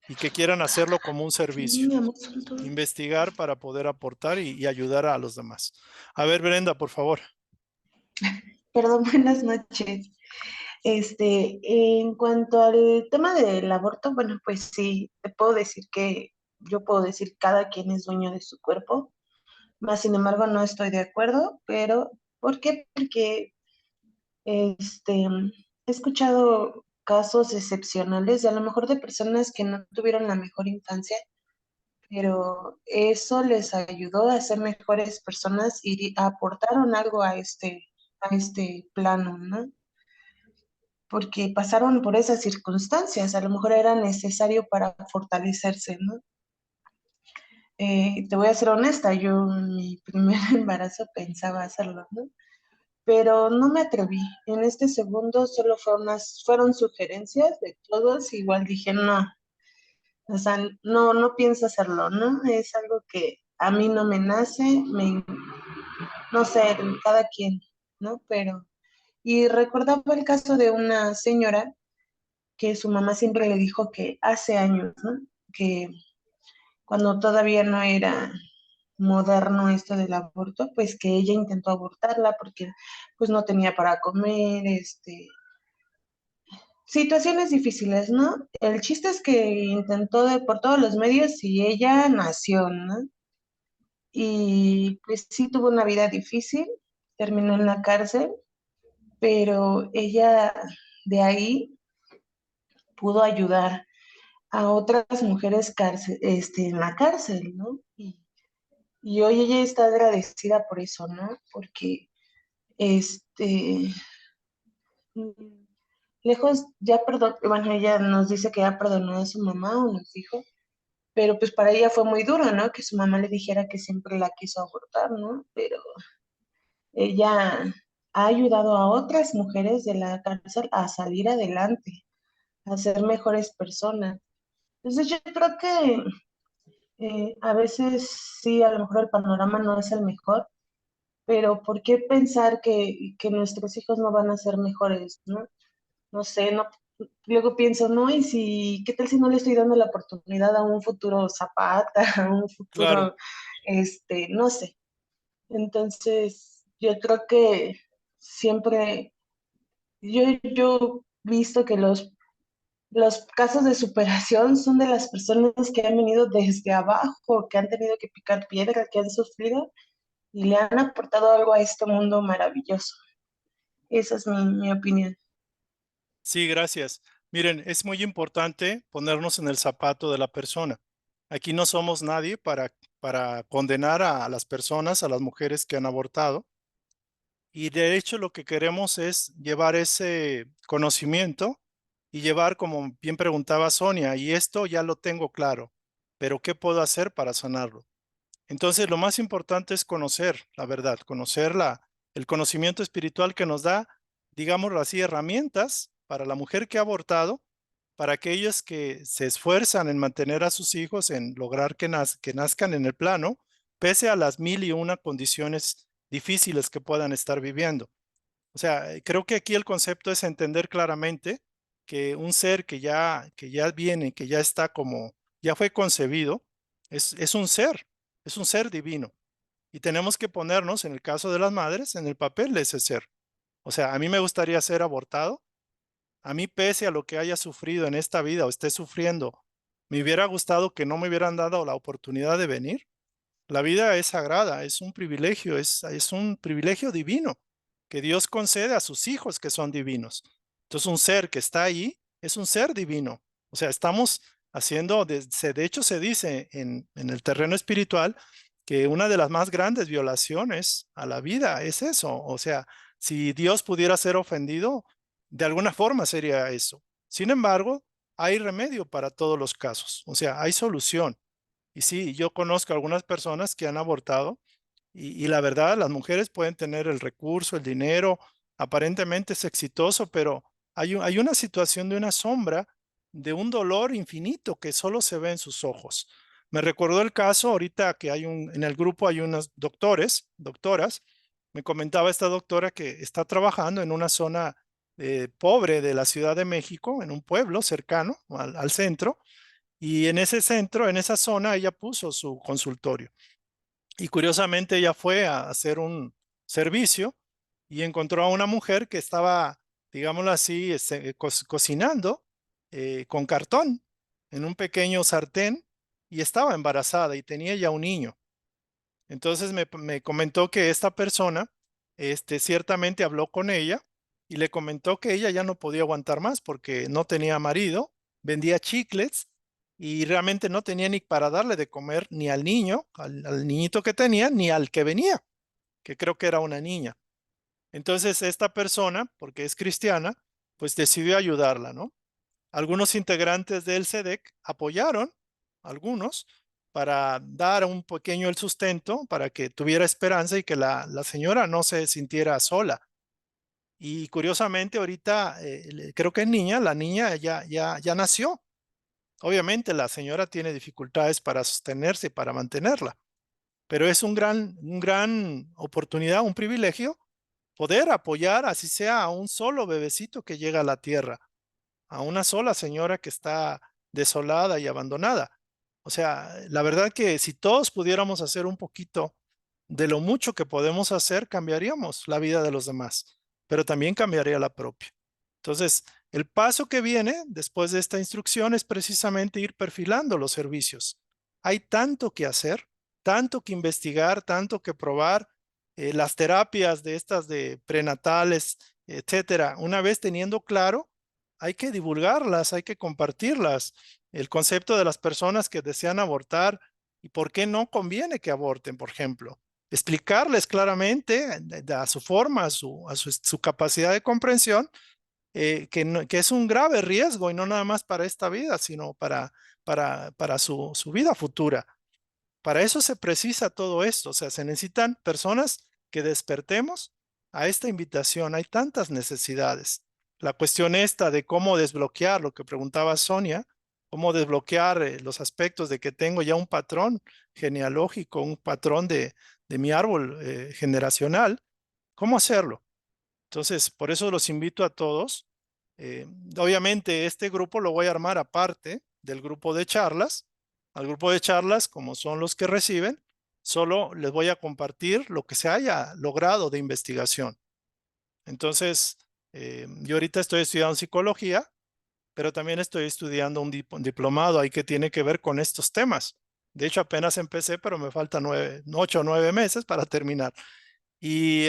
y que quieran hacerlo como un servicio. Investigar para poder aportar y ayudar a los demás. A ver, Brenda, por favor. Perdón, buenas noches. En cuanto al tema del aborto, bueno, pues sí, te puedo decir que yo puedo decir cada quien es dueño de su cuerpo, más sin embargo no estoy de acuerdo, pero ¿por qué? Porque he escuchado casos excepcionales, de a lo mejor de personas que no tuvieron la mejor infancia, pero eso les ayudó a ser mejores personas y aportaron algo a este plano, ¿no? Porque pasaron por esas circunstancias, a lo mejor era necesario para fortalecerse, ¿no? Te voy a ser honesta, yo en mi primer embarazo pensaba hacerlo, ¿no? Pero no me atreví. En este segundo solo fueron sugerencias de todos, igual dije, no, O sea, no pienso hacerlo, ¿no? Es algo que a mí no me nace, no sé, cada quien, ¿no? Pero, y recordaba el caso de una señora que su mamá siempre le dijo que hace años, ¿no? Que cuando todavía no era moderno esto del aborto, pues que ella intentó abortarla porque pues no tenía para comer, situaciones difíciles, ¿no? El chiste es que intentó por todos los medios y ella nació, ¿no? Y pues sí tuvo una vida difícil, terminó en la cárcel, pero ella de ahí pudo ayudar a otras mujeres en la cárcel, ¿no? Y hoy ella está agradecida por eso, ¿no? Porque, este, mm, lejos, ya perdón, bueno, ella nos dice que ya perdonó a su mamá o nos dijo, pero pues para ella fue muy duro, ¿no? Que su mamá le dijera que siempre la quiso abortar, ¿no? Pero ella ha ayudado a otras mujeres de la cárcel a salir adelante, a ser mejores personas. Entonces yo creo que a veces sí, a lo mejor el panorama no es el mejor, pero ¿por qué pensar que nuestros hijos no van a ser mejores, ¿no? No sé, no, luego pienso, no, y si, ¿qué tal si no le estoy dando la oportunidad a un futuro Zapata, a un Claro. futuro, no sé. Entonces, yo creo que siempre, yo he visto que los casos de superación son de las personas que han venido desde abajo, que han tenido que picar piedra, que han sufrido y le han aportado algo a este mundo maravilloso. Esa es mi opinión. Sí, gracias. Miren, es muy importante ponernos en el zapato de la persona. Aquí no somos nadie para condenar a las personas, a las mujeres que han abortado. Y de hecho lo que queremos es llevar ese conocimiento y llevar, como bien preguntaba Sonia, y esto ya lo tengo claro, pero ¿qué puedo hacer para sanarlo? Entonces, lo más importante es conocer la verdad, conocer el conocimiento espiritual que nos da, digámoslo así, herramientas para la mujer que ha abortado, para aquellos que se esfuerzan en mantener a sus hijos, en lograr que nazcan en el plano, pese a las 1001 condiciones difíciles que puedan estar viviendo. O sea, creo que aquí el concepto es entender claramente que un ser que ya viene, que ya está como, ya fue concebido, es un ser divino. Y tenemos que ponernos, en el caso de las madres, en el papel de ese ser. O sea, a mí me gustaría ser abortado. A mí, pese a lo que haya sufrido en esta vida o esté sufriendo, me hubiera gustado que no me hubieran dado la oportunidad de venir. La vida es sagrada, es un privilegio, es un privilegio divino que Dios concede a sus hijos que son divinos. Entonces, un ser que está ahí es un ser divino. O sea, estamos haciendo, de hecho se dice en el terreno espiritual que una de las más grandes violaciones a la vida es eso. O sea, si Dios pudiera ser ofendido, de alguna forma sería eso. Sin embargo, hay remedio para todos los casos. O sea, hay solución. Y sí, yo conozco algunas personas que han abortado y la verdad, las mujeres pueden tener el recurso, el dinero, aparentemente es exitoso, pero hay una situación de una sombra, de un dolor infinito que solo se ve en sus ojos. Me recordó el caso ahorita que en el grupo hay unos doctoras, me comentaba esta doctora que está trabajando en una zona pobre de la Ciudad de México, en un pueblo cercano al centro, y en ese centro, en esa zona, ella puso su consultorio. Y curiosamente ella fue a hacer un servicio y encontró a una mujer que estaba, digámoslo así, cocinando con cartón en un pequeño sartén y estaba embarazada y tenía ya un niño. Entonces me comentó que esta persona ciertamente habló con ella y le comentó que ella ya no podía aguantar más porque no tenía marido, vendía chicles y realmente no tenía ni para darle de comer ni al niño, al niñito que tenía, ni al que venía, que creo que era una niña. Entonces esta persona, porque es cristiana, pues decidió ayudarla, ¿no? Algunos integrantes del SEDEC apoyaron, algunos, para dar un pequeño el sustento, para que tuviera esperanza y que la señora no se sintiera sola. Y curiosamente ahorita, creo que es niña, la niña ya nació. Obviamente la señora tiene dificultades para sostenerse y para mantenerla, pero es un gran oportunidad, un privilegio poder apoyar, así sea a un solo bebecito que llega a la tierra, a una sola señora que está desolada y abandonada. O sea, la verdad que si todos pudiéramos hacer un poquito de lo mucho que podemos hacer, cambiaríamos la vida de los demás, pero también cambiaría la propia. Entonces, el paso que viene después de esta instrucción es precisamente ir perfilando los servicios. Hay tanto que hacer, tanto que investigar, tanto que probar. Las terapias de estas de prenatales, etcétera, una vez teniendo claro, hay que divulgarlas, hay que compartirlas. El concepto de las personas que desean abortar y por qué no conviene que aborten, por ejemplo. Explicarles claramente a su forma, a su capacidad de comprensión, que es un grave riesgo y no nada más para esta vida, sino para su vida futura. Para eso se precisa todo esto, o sea, se necesitan personas que despertemos a esta invitación. Hay tantas necesidades. La cuestión esta de cómo desbloquear, lo que preguntaba Sonia, cómo desbloquear los aspectos de que tengo ya un patrón genealógico, un patrón de mi árbol generacional, ¿cómo hacerlo? Entonces, por eso los invito a todos. Obviamente, este grupo lo voy a armar aparte del grupo de charlas. Al grupo de charlas, como son los que reciben, solo les voy a compartir lo que se haya logrado de investigación. Entonces, yo ahorita estoy estudiando psicología, pero también estoy estudiando un diplomado ahí que tiene que ver con estos temas. De hecho, apenas empecé, pero me faltan 8 o 9 meses para terminar. Y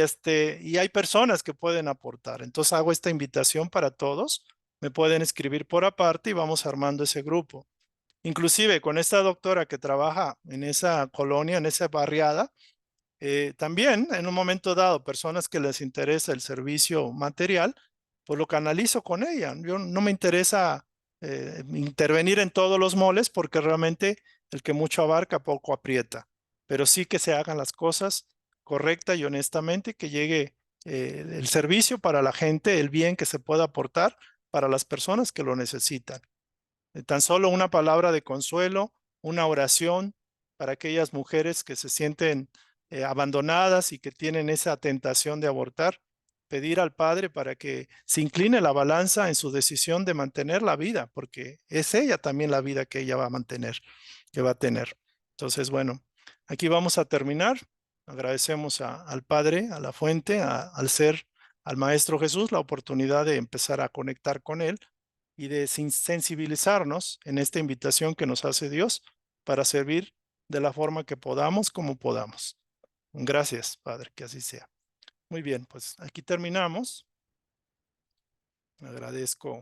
hay personas que pueden aportar. Entonces hago esta invitación para todos. Me pueden escribir por aparte y vamos armando ese grupo. Inclusive con esta doctora que trabaja en esa colonia, en esa barriada, también en un momento dado, personas que les interesa el servicio material, pues lo canalizo con ella. Yo no me interesa intervenir en todos los moles porque realmente el que mucho abarca poco aprieta, pero sí que se hagan las cosas correcta y honestamente, que llegue el servicio para la gente, el bien que se pueda aportar para las personas que lo necesitan. Tan solo una palabra de consuelo, una oración para aquellas mujeres que se sienten abandonadas y que tienen esa tentación de abortar, pedir al Padre para que se incline la balanza en su decisión de mantener la vida, porque es ella también la vida que ella va a mantener, que va a tener. Entonces, bueno, aquí vamos a terminar. Agradecemos al Padre, a la fuente, al ser, al Maestro Jesús, la oportunidad de empezar a conectar con Él y de sensibilizarnos en esta invitación que nos hace Dios para servir de la forma que podamos, como podamos. Gracias, Padre, que así sea. Muy bien, pues aquí terminamos. Agradezco